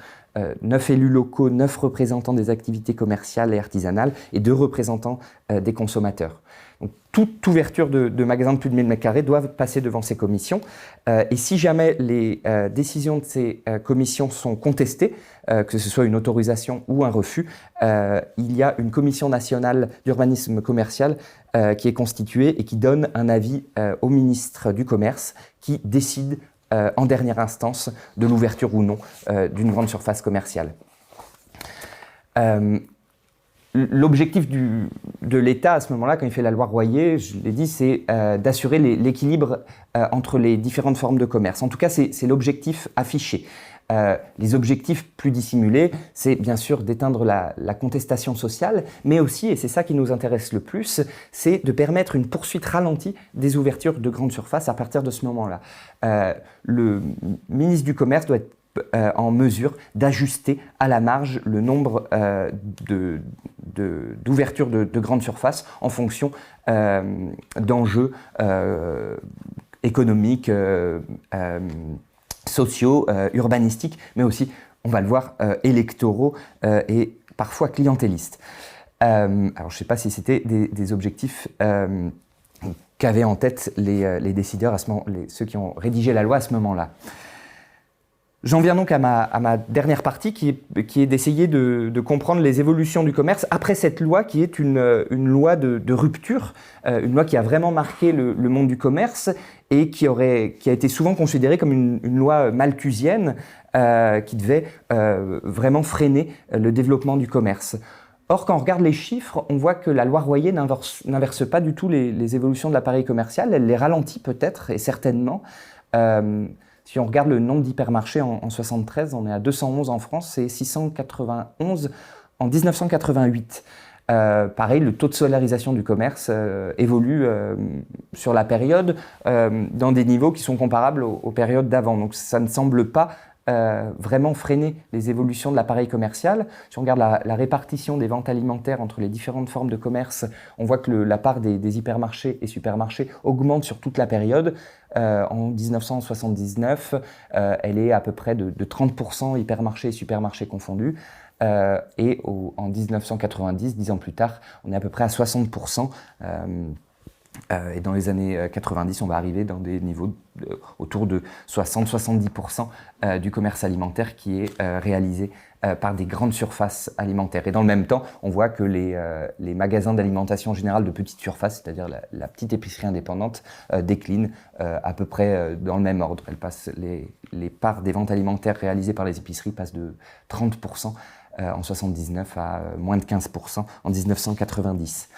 9 élus locaux, 9 représentants des activités commerciales et artisanales et 2 représentants des consommateurs. Donc, toute ouverture de magasins de plus de 1000 m² doivent passer devant ces commissions. Et si jamais les décisions de ces commissions sont contestées, que ce soit une autorisation ou un refus, il y a une commission nationale d'urbanisme commercial qui est constituée et qui donne un avis au ministre du Commerce qui décide en dernière instance de l'ouverture ou non d'une grande surface commerciale. L'objectif de l'État à ce moment-là, quand il fait la loi Royer, je l'ai dit, c'est d'assurer l'équilibre entre les différentes formes de commerce. En tout cas, c'est l'objectif affiché. Les objectifs plus dissimulés, c'est bien sûr d'éteindre la contestation sociale, mais aussi, et c'est ça qui nous intéresse le plus, c'est de permettre une poursuite ralentie des ouvertures de grandes surfaces à partir de ce moment-là. Le ministre du Commerce doit être en mesure d'ajuster à la marge le nombre d'ouvertures de grandes surfaces en fonction d'enjeux économiques, sociaux, urbanistiques, mais aussi, on va le voir, électoraux et parfois clientélistes. Alors je ne sais pas si c'était des objectifs qu'avaient en tête les décideurs, ceux qui ont rédigé la loi à ce moment-là. J'en viens donc à ma dernière partie qui est d'essayer de comprendre les évolutions du commerce après cette loi qui est une loi de rupture, une loi qui a vraiment marqué le monde du commerce et qui a été souvent considérée comme une loi malthusienne qui devait vraiment freiner le développement du commerce. Or, quand on regarde les chiffres, on voit que la loi Royer n'inverse pas du tout les évolutions de l'appareil commercial, elle les ralentit peut-être et certainement. Si on regarde le nombre d'hypermarchés en 73, on est à 211 en France et 691 en 1988. Pareil, le taux de solarisation du commerce évolue sur la période dans des niveaux qui sont comparables aux périodes d'avant. Donc ça ne semble pas vraiment freiner les évolutions de l'appareil commercial. Si on regarde la répartition des ventes alimentaires entre les différentes formes de commerce, on voit que la part des hypermarchés et supermarchés augmente sur toute la période. En 1979, elle est à peu près de 30% hypermarchés et supermarchés confondus. Et en 1990, 10 ans plus tard, on est à peu près à 60%. Et dans les années 90, on va arriver dans des niveaux autour de 60-70% du commerce alimentaire qui est réalisé par des grandes surfaces alimentaires. Et dans le même temps, on voit que les magasins d'alimentation générale de petite surface, c'est-à-dire la petite épicerie indépendante, déclinent à peu près dans le même ordre. Les parts des ventes alimentaires réalisées par les épiceries passent de 30% en 79 à moins de 15% en 1990.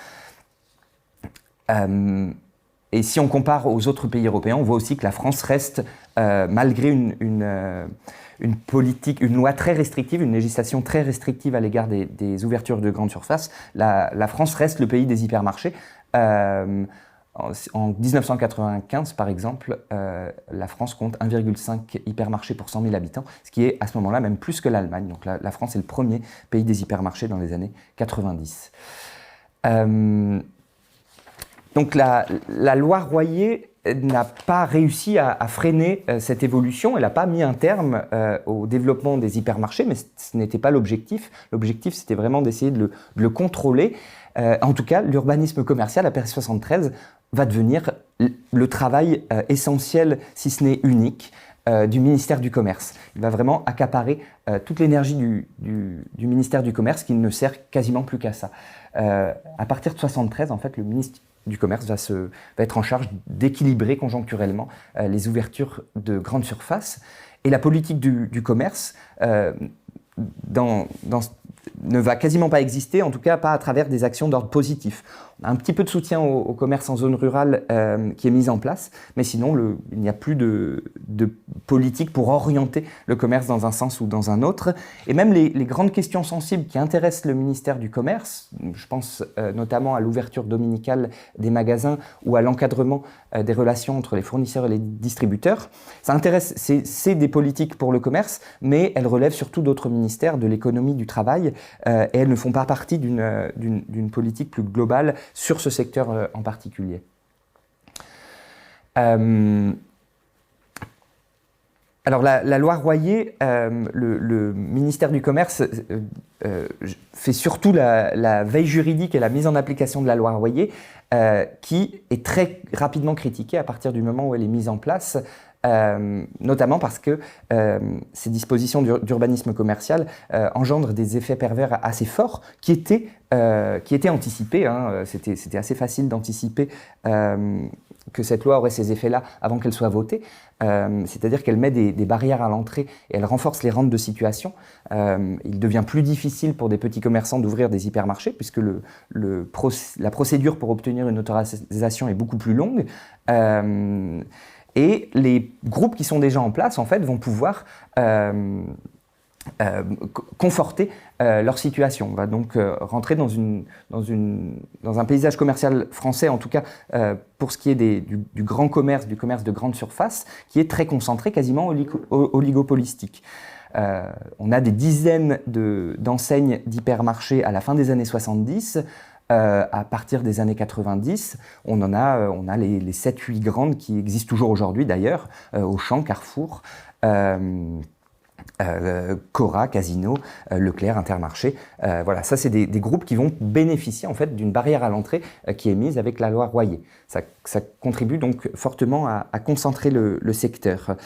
Et si on compare aux autres pays européens, on voit aussi que la France reste, malgré une loi très restrictive, une législation très restrictive à l'égard des ouvertures de grandes surfaces, la France reste le pays des hypermarchés. En 1995, par exemple, la France compte 1,5 hypermarchés pour 100 000 habitants, ce qui est à ce moment-là même plus que l'Allemagne. Donc la France est le premier pays des hypermarchés dans les années 90. Donc la loi Royer n'a pas réussi à freiner cette évolution. Elle n'a pas mis un terme au développement des hypermarchés, mais ce n'était pas l'objectif. L'objectif, c'était vraiment d'essayer de le contrôler. En tout cas, l'urbanisme commercial, après 73, va devenir le travail essentiel, si ce n'est unique, du ministère du Commerce. Il va vraiment accaparer toute l'énergie du ministère du Commerce qui ne sert quasiment plus qu'à ça. À partir de 73, en fait, le ministre du Commerce va être en charge d'équilibrer conjoncturellement les ouvertures de grandes surfaces. Et la politique du commerce ne va quasiment pas exister, en tout cas pas à travers des actions d'ordre positif. On a un petit peu de soutien au commerce en zone rurale qui est mis en place, mais sinon il n'y a plus de politique pour orienter le commerce dans un sens ou dans un autre. Et même les grandes questions sensibles qui intéressent le ministère du Commerce, je pense notamment à l'ouverture dominicale des magasins ou à l'encadrement des relations entre les fournisseurs et les distributeurs, c'est des politiques pour le commerce, mais elles relèvent surtout d'autres ministères, de l'économie, du travail, et elles ne font pas partie d'une politique plus globale sur ce secteur en particulier. Alors la loi Royer, le ministère du Commerce fait surtout la veille juridique et la mise en application de la loi Royer, qui est très rapidement critiquée à partir du moment où elle est mise en place, notamment parce que ces dispositions d'urbanisme commercial engendrent des effets pervers assez forts qui étaient anticipés. C'était assez facile d'anticiper que cette loi aurait ces effets-là avant qu'elle soit votée. C'est-à-dire qu'elle met des barrières à l'entrée et elle renforce les rentes de situation. Il devient plus difficile pour des petits commerçants d'ouvrir des hypermarchés puisque la procédure pour obtenir une autorisation est beaucoup plus longue. Et les groupes qui sont déjà en place, en fait, vont pouvoir conforter leur situation. On va donc rentrer dans un paysage commercial français, en tout cas pour ce qui est du grand commerce, du commerce de grande surface, qui est très concentré, quasiment oligopolistique. On a des dizaines d'enseignes d'hypermarchés à la fin des années 70. À partir des années 90, on a les 7-8 grandes qui existent toujours aujourd'hui d'ailleurs, Auchan, Carrefour, Cora, Casino, Leclerc, Intermarché. Voilà, ça c'est des groupes qui vont bénéficier en fait d'une barrière à l'entrée qui est mise avec la loi Royer. Ça contribue donc fortement à concentrer le secteur.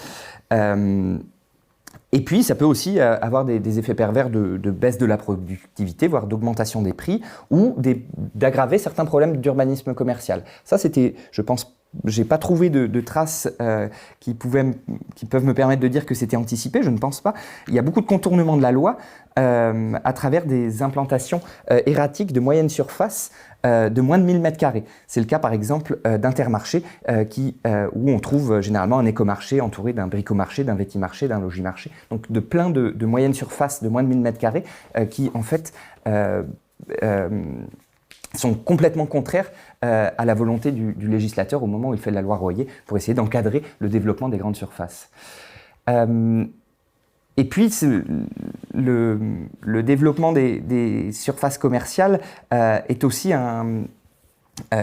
Et puis, ça peut aussi avoir des effets pervers de baisse de la productivité, voire d'augmentation des prix, ou d'aggraver certains problèmes d'urbanisme commercial. Ça, c'était, je pense, j'ai pas trouvé de traces qui peuvent me permettre de dire que c'était anticipé, je ne pense pas. Il y a beaucoup de contournements de la loi à travers des implantations erratiques de moyenne surface de moins de 1000 m². C'est le cas par exemple d'Intermarché où on trouve généralement un écomarché entouré d'un bricomarché, d'un vétimarché, d'un logimarché, donc de plein de moyennes surfaces de moins de 1000 m² qui en fait sont complètement contraires à la volonté du législateur au moment où il fait la loi Royer pour essayer d'encadrer le développement des grandes surfaces. Et puis, le développement des surfaces commerciales est aussi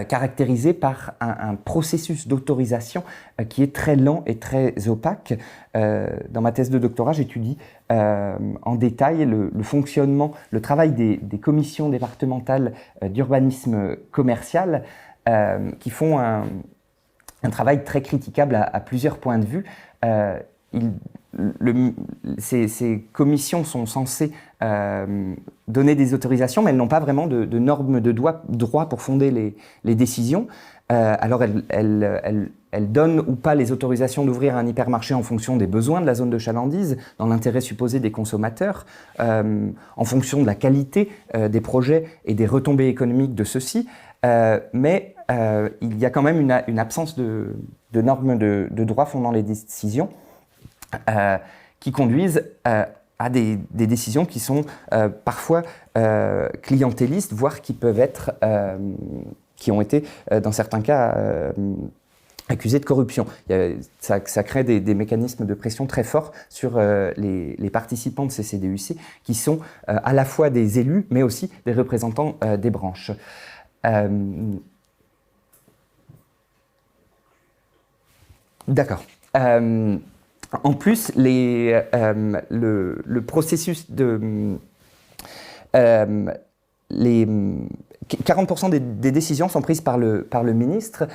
caractérisé par un processus d'autorisation qui est très lent et très opaque. Dans ma thèse de doctorat, j'étudie en détail le fonctionnement, le travail des commissions départementales d'urbanisme commercial qui font un travail très critiquable à plusieurs points de vue. Ces commissions sont censées donner des autorisations, mais elles n'ont pas vraiment de normes de droit pour fonder les décisions. Alors elles donnent ou pas les autorisations d'ouvrir un hypermarché en fonction des besoins de la zone de chalandise, dans l'intérêt supposé des consommateurs, en fonction de la qualité des projets et des retombées économiques de ceux-ci. Mais il y a quand même une absence de normes de droit fondant les décisions. Qui conduisent à des décisions qui sont parfois clientélistes, voire qui ont été, dans certains cas, accusés de corruption. Ça crée des mécanismes de pression très forts sur les participants de ces CDUC, qui sont à la fois des élus, mais aussi des représentants des branches. D'accord. En plus, le processus de... 40% des décisions sont prises par le ministre,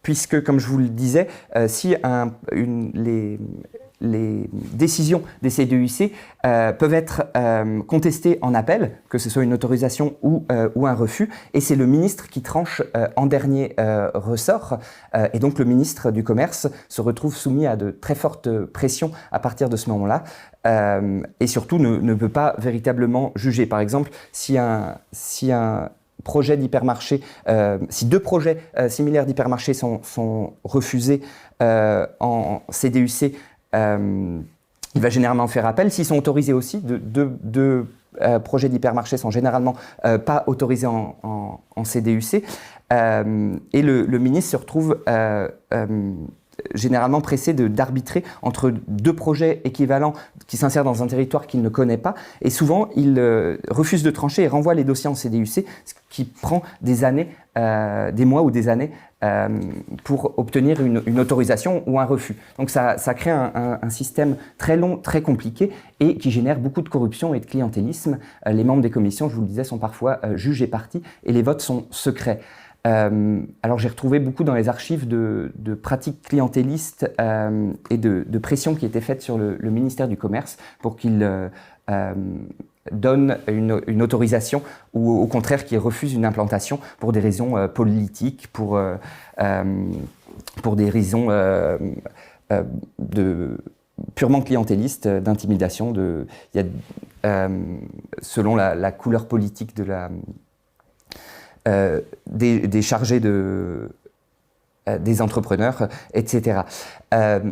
puisque, comme je vous le disais, si les décisions des CDUC peuvent être contestées en appel, que ce soit une autorisation ou un refus, et c'est le ministre qui tranche en dernier ressort, et donc le ministre du Commerce se retrouve soumis à de très fortes pressions à partir de ce moment-là, et surtout ne peut pas véritablement juger. Par exemple, si un projet d'hypermarché, si deux projets similaires d'hypermarché sont refusés en CDUC, il va généralement faire appel. S'ils sont autorisés aussi, deux projets d'hypermarché sont généralement pas autorisés en CDUC. Et le ministre se retrouve généralement pressé d'arbitrer entre deux projets équivalents qui s'insèrent dans un territoire qu'il ne connaît pas. Et souvent, il refuse de trancher et renvoie les dossiers en CDUC, ce qui prend des années, des mois ou des années pour obtenir une autorisation ou un refus. Donc ça crée un système très long, très compliqué et qui génère beaucoup de corruption et de clientélisme. Les membres des commissions, je vous le disais, sont parfois juges et parties et les votes sont secrets. Alors j'ai retrouvé beaucoup dans les archives de pratiques clientélistes et de pression qui étaient faites sur le ministère du Commerce pour qu'il donne une autorisation ou au contraire qu'il refuse une implantation pour des raisons politiques, pour des raisons purement clientélistes, d'intimidation, selon la couleur politique de des chargés des entrepreneurs, etc.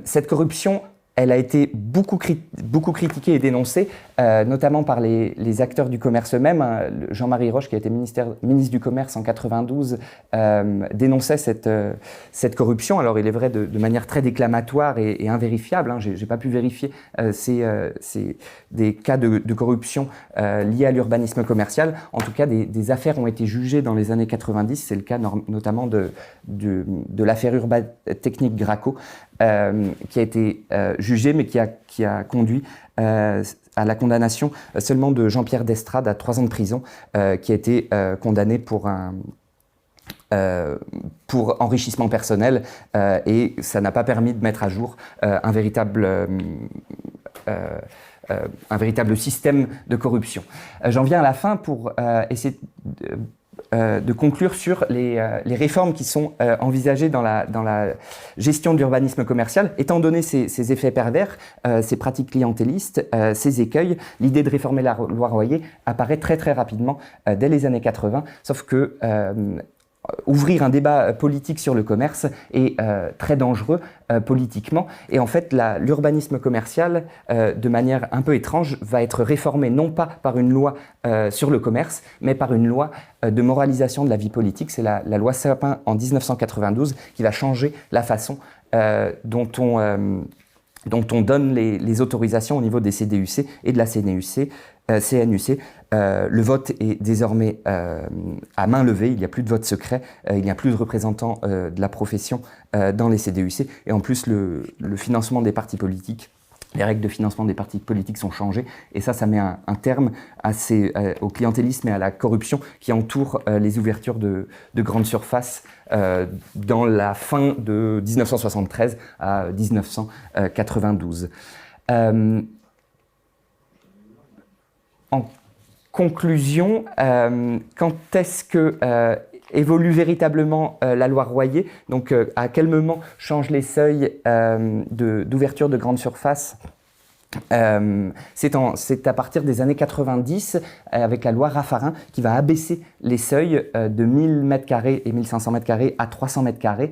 Cette corruption, elle a été beaucoup critiquée et dénoncée, notamment par les acteurs du commerce eux-mêmes. Jean-Marie Roche, qui a été ministre du Commerce en 92, dénonçait cette corruption. Alors, il est vrai de manière très déclamatoire et invérifiable. Hein. J'ai pas pu vérifier c'est des cas de corruption liés à l'urbanisme commercial. En tout cas, des affaires ont été jugées dans les années 90. C'est le cas notamment de l'affaire Urbatechnique Graco, qui a été jugé, mais qui a conduit à la condamnation seulement de Jean-Pierre Destrade à 3 ans de prison, qui a été condamné pour enrichissement personnel, et ça n'a pas permis de mettre à jour un véritable système de corruption. J'en viens à la fin pour essayer de conclure sur les réformes qui sont envisagées dans la gestion de l'urbanisme commercial. Étant donné ces effets pervers, ces pratiques clientélistes, ces écueils, l'idée de réformer la loi Royer apparaît très très rapidement dès les années 80, sauf que ouvrir un débat politique sur le commerce est très dangereux politiquement. Et en fait, l'urbanisme commercial, de manière un peu étrange, va être réformé non pas par une loi sur le commerce, mais par une loi de moralisation de la vie politique. C'est la loi Sapin en 1992 qui va changer la façon dont on donne les autorisations au niveau des CDUC et de la CNUC. Le vote est désormais à main levée, il n'y a plus de vote secret, il n'y a plus de représentants de la profession dans les CDUC, et en plus le financement des partis politiques, les règles de financement des partis politiques sont changées, et ça met un terme au clientélisme et à la corruption qui entoure les ouvertures de grandes surfaces dans la fin de 1973 à 1992. En conclusion, quand est-ce que évolue véritablement la loi Royer? Donc, à quel moment changent les seuils d'ouverture de grandes surfaces? C'est à partir des années 90, avec la loi Raffarin, qui va abaisser les seuils de 1000 m² et 1500 m² à 300 m²,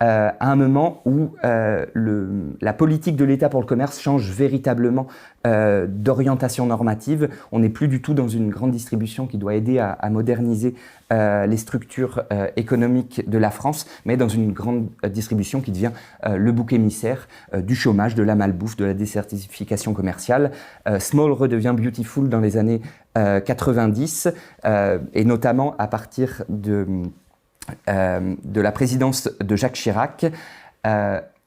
à un moment où la politique de l'État pour le commerce change véritablement d'orientation normative. On n'est plus du tout dans une grande distribution qui doit aider à moderniser les structures économiques de la France, mais dans une grande distribution qui devient le bouc émissaire du chômage, de la malbouffe, de la désertification commerciale. Small redevient beautiful dans les années 90, et notamment à partir de la présidence de Jacques Chirac.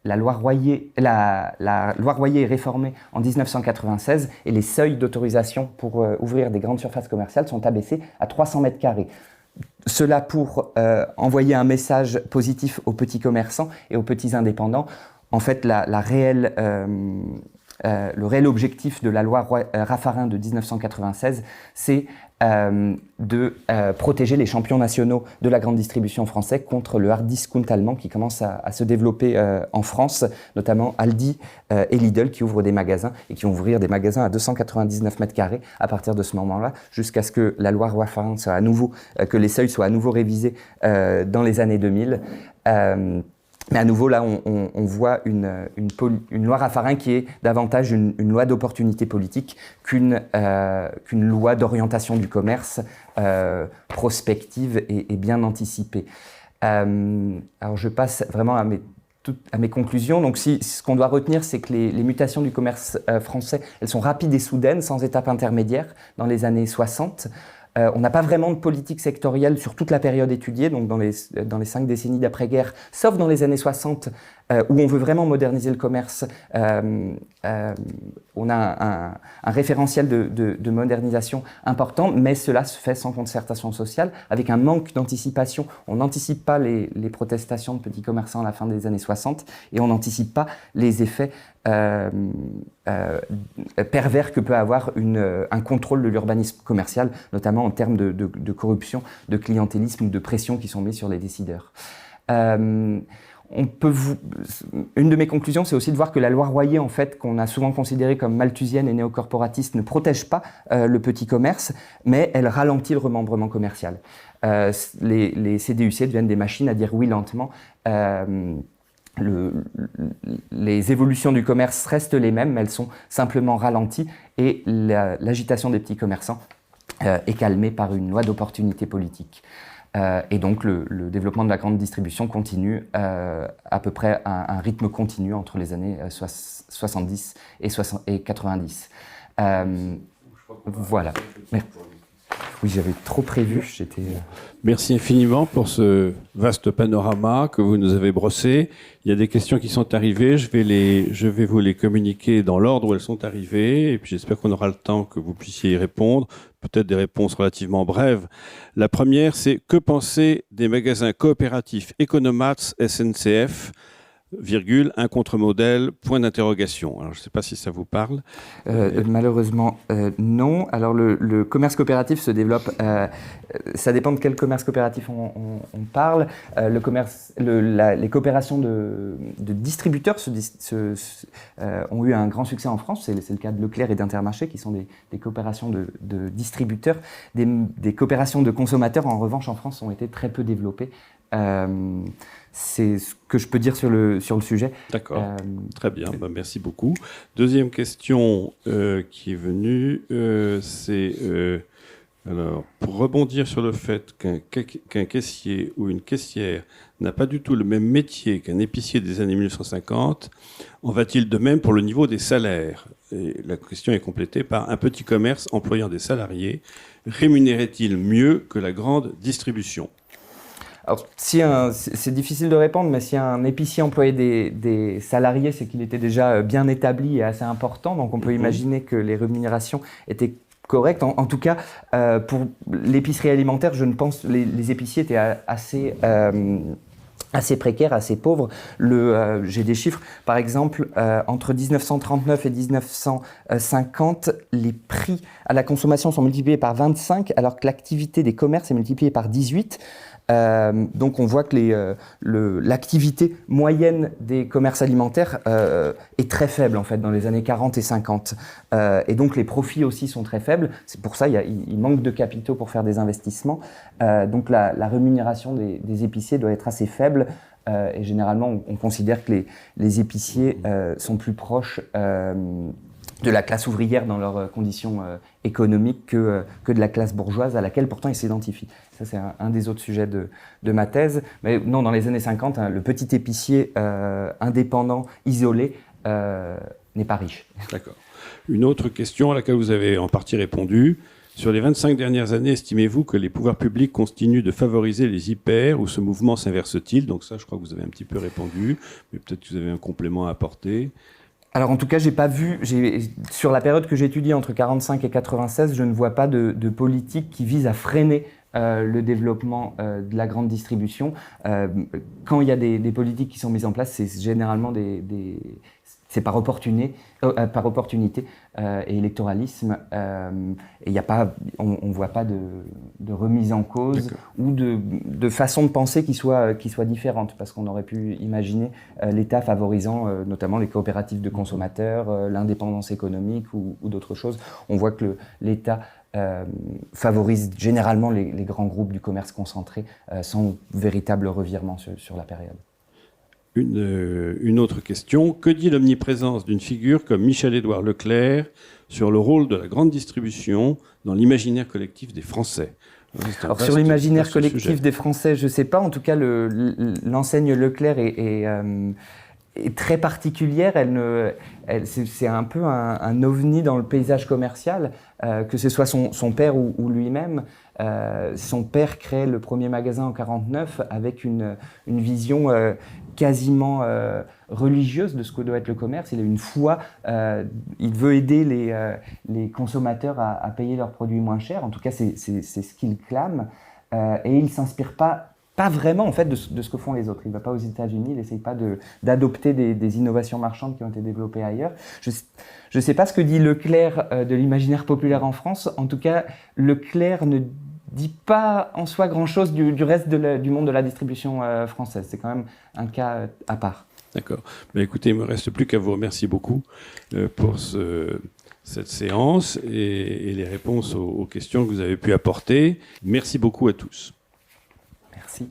La loi Royer est réformée en 1996 et les seuils d'autorisation pour ouvrir des grandes surfaces commerciales sont abaissés à 300 m². Cela pour envoyer un message positif aux petits commerçants et aux petits indépendants. En fait, le réel objectif de la loi Raffarin de 1996, c'est de protéger les champions nationaux de la grande distribution française contre le hard discount allemand qui commence à se développer en France, notamment Aldi et Lidl qui ouvrent des magasins et qui vont ouvrir des magasins à 299 m² à partir de ce moment-là, jusqu'à ce que la loi Raffarin soit que les seuils soient à nouveau révisés dans les années 2000. Mais à nouveau, là, on voit une loi Raffarin qui est davantage une loi d'opportunité politique qu'une loi d'orientation du commerce prospective et bien anticipée. Alors, je passe vraiment à mes conclusions. Donc, ce qu'on doit retenir, c'est que les mutations du commerce français, elles sont rapides et soudaines, sans étape intermédiaire, dans les années 60. On n'a pas vraiment de politique sectorielle sur toute la période étudiée, donc dans les 5 décennies d'après-guerre, sauf dans les années 60, où on veut vraiment moderniser le commerce. On a un référentiel de modernisation important, mais cela se fait sans concertation sociale, avec un manque d'anticipation. On n'anticipe pas les protestations de petits commerçants à la fin des années 60, et on n'anticipe pas les effets pervers que peut avoir un contrôle de l'urbanisme commercial, notamment en termes de corruption, de clientélisme ou de pression qui sont mis sur les décideurs. Une de mes conclusions, c'est aussi de voir que la loi Royer, en fait, qu'on a souvent considérée comme malthusienne et néocorporatiste, ne protège pas le petit commerce, mais elle ralentit le remembrement commercial. Les CDUC deviennent des machines à dire oui lentement. Les évolutions du commerce restent les mêmes, mais elles sont simplement ralenties, et l'agitation des petits commerçants est calmée par une loi d'opportunité politique. Et donc le développement de la grande distribution continue à peu près à un rythme continu entre les années 70 et 90. Voilà. Oui, j'avais trop prévu. Merci infiniment pour ce vaste panorama que vous nous avez brossé. Il y a des questions qui sont arrivées. Je vais vous les communiquer dans l'ordre où elles sont arrivées. Et puis j'espère qu'on aura le temps que vous puissiez y répondre. Peut-être des réponses relativement brèves. La première, c'est que penser des magasins coopératifs Economats SNCF virgule, un contre-modèle, point d'interrogation. Alors, je ne sais pas si ça vous parle. Malheureusement, non. Alors, le commerce coopératif se développe, ça dépend de quel commerce coopératif on parle. Les coopérations de distributeurs ont eu un grand succès en France. C'est le cas de Leclerc et d'Intermarché, qui sont des coopérations de distributeurs. Des coopérations de consommateurs, en revanche, en France, ont été très peu développées. C'est ce que je peux dire sur le sujet. D'accord, très bien, merci beaucoup. Deuxième question qui est venue, c'est alors, pour rebondir sur le fait qu'un caissier ou une caissière n'a pas du tout le même métier qu'un épicier des années 1950, en va-t-il de même pour le niveau des salaires? Et la question est complétée par un petit commerce employant des salariés rémunérait-il mieux que la grande distribution? Alors, c'est difficile de répondre, mais si un épicier employait des salariés, c'est qu'il était déjà bien établi et assez important. Donc, on peut imaginer que les rémunérations étaient correctes. En tout cas, pour l'épicerie alimentaire, je ne pense les épiciers étaient assez précaires, assez pauvres. J'ai des chiffres. Par exemple, entre 1939 et 1950, les prix à la consommation sont multipliés par 25, alors que l'activité des commerces est multipliée par 18. Donc on voit que l'activité moyenne des commerces alimentaires est très faible en fait dans les années 40 et 50. Et donc les profits aussi sont très faibles. C'est pour ça il manque de capitaux pour faire des investissements. Donc la rémunération des épiciers doit être assez faible. Et généralement on considère que les épiciers sont plus proches de la classe ouvrière dans leurs conditions économiques que de la classe bourgeoise à laquelle pourtant ils s'identifient. Ça, c'est un des autres sujets de ma thèse. Mais non, dans les années 50, le petit épicier indépendant, isolé, n'est pas riche. D'accord. Une autre question à laquelle vous avez en partie répondu. Sur les 25 dernières années, estimez-vous que les pouvoirs publics continuent de favoriser les hyper ou ce mouvement s'inverse-t-il? Donc ça, je crois que vous avez un petit peu répondu, mais peut-être que vous avez un complément à apporter. Alors en tout cas, j'ai pas vu, sur la période que j'étudie entre 45 et 96, je ne vois pas de politique qui vise à freiner le développement de la grande distribution. Quand il y a des politiques qui sont mises en place, c'est généralement c'est par opportunité et électoralisme. Et y a pas, on voit pas de remise en cause ou de façon de penser qui soit différente, parce qu'on aurait pu imaginer l'État favorisant notamment les coopératives de consommateurs, l'indépendance économique ou d'autres choses. On voit que l'État favorise généralement les grands groupes du commerce concentré sans véritable revirement sur la période. Une autre question. Que dit l'omniprésence d'une figure comme Michel-Édouard Leclerc sur le rôle de la grande distribution dans l'imaginaire collectif des Français? Alors sur l'imaginaire collectif des Français, je ne sais pas. En tout cas, l'enseigne Leclerc est très particulière. C'est un peu un ovni dans le paysage commercial, que ce soit son père ou lui-même. Son père crée le premier magasin en 1949 avec une vision quasiment religieuse de ce que doit être le commerce. Il a une foi, il veut aider les consommateurs à payer leurs produits moins chers. En tout cas, c'est ce qu'il clame. Et il ne s'inspire pas vraiment en fait de ce que font les autres. Il ne va pas aux États-Unis, il n'essaye pas d'adopter des innovations marchandes qui ont été développées ailleurs. Je ne sais pas ce que dit Leclerc de l'imaginaire populaire en France. En tout cas, Leclerc ne dit pas en soi grand-chose du reste du monde de la distribution française. C'est quand même un cas à part. D'accord. Mais écoutez, il ne me reste plus qu'à vous remercier beaucoup pour cette séance et les réponses aux questions que vous avez pu apporter. Merci beaucoup à tous. Merci.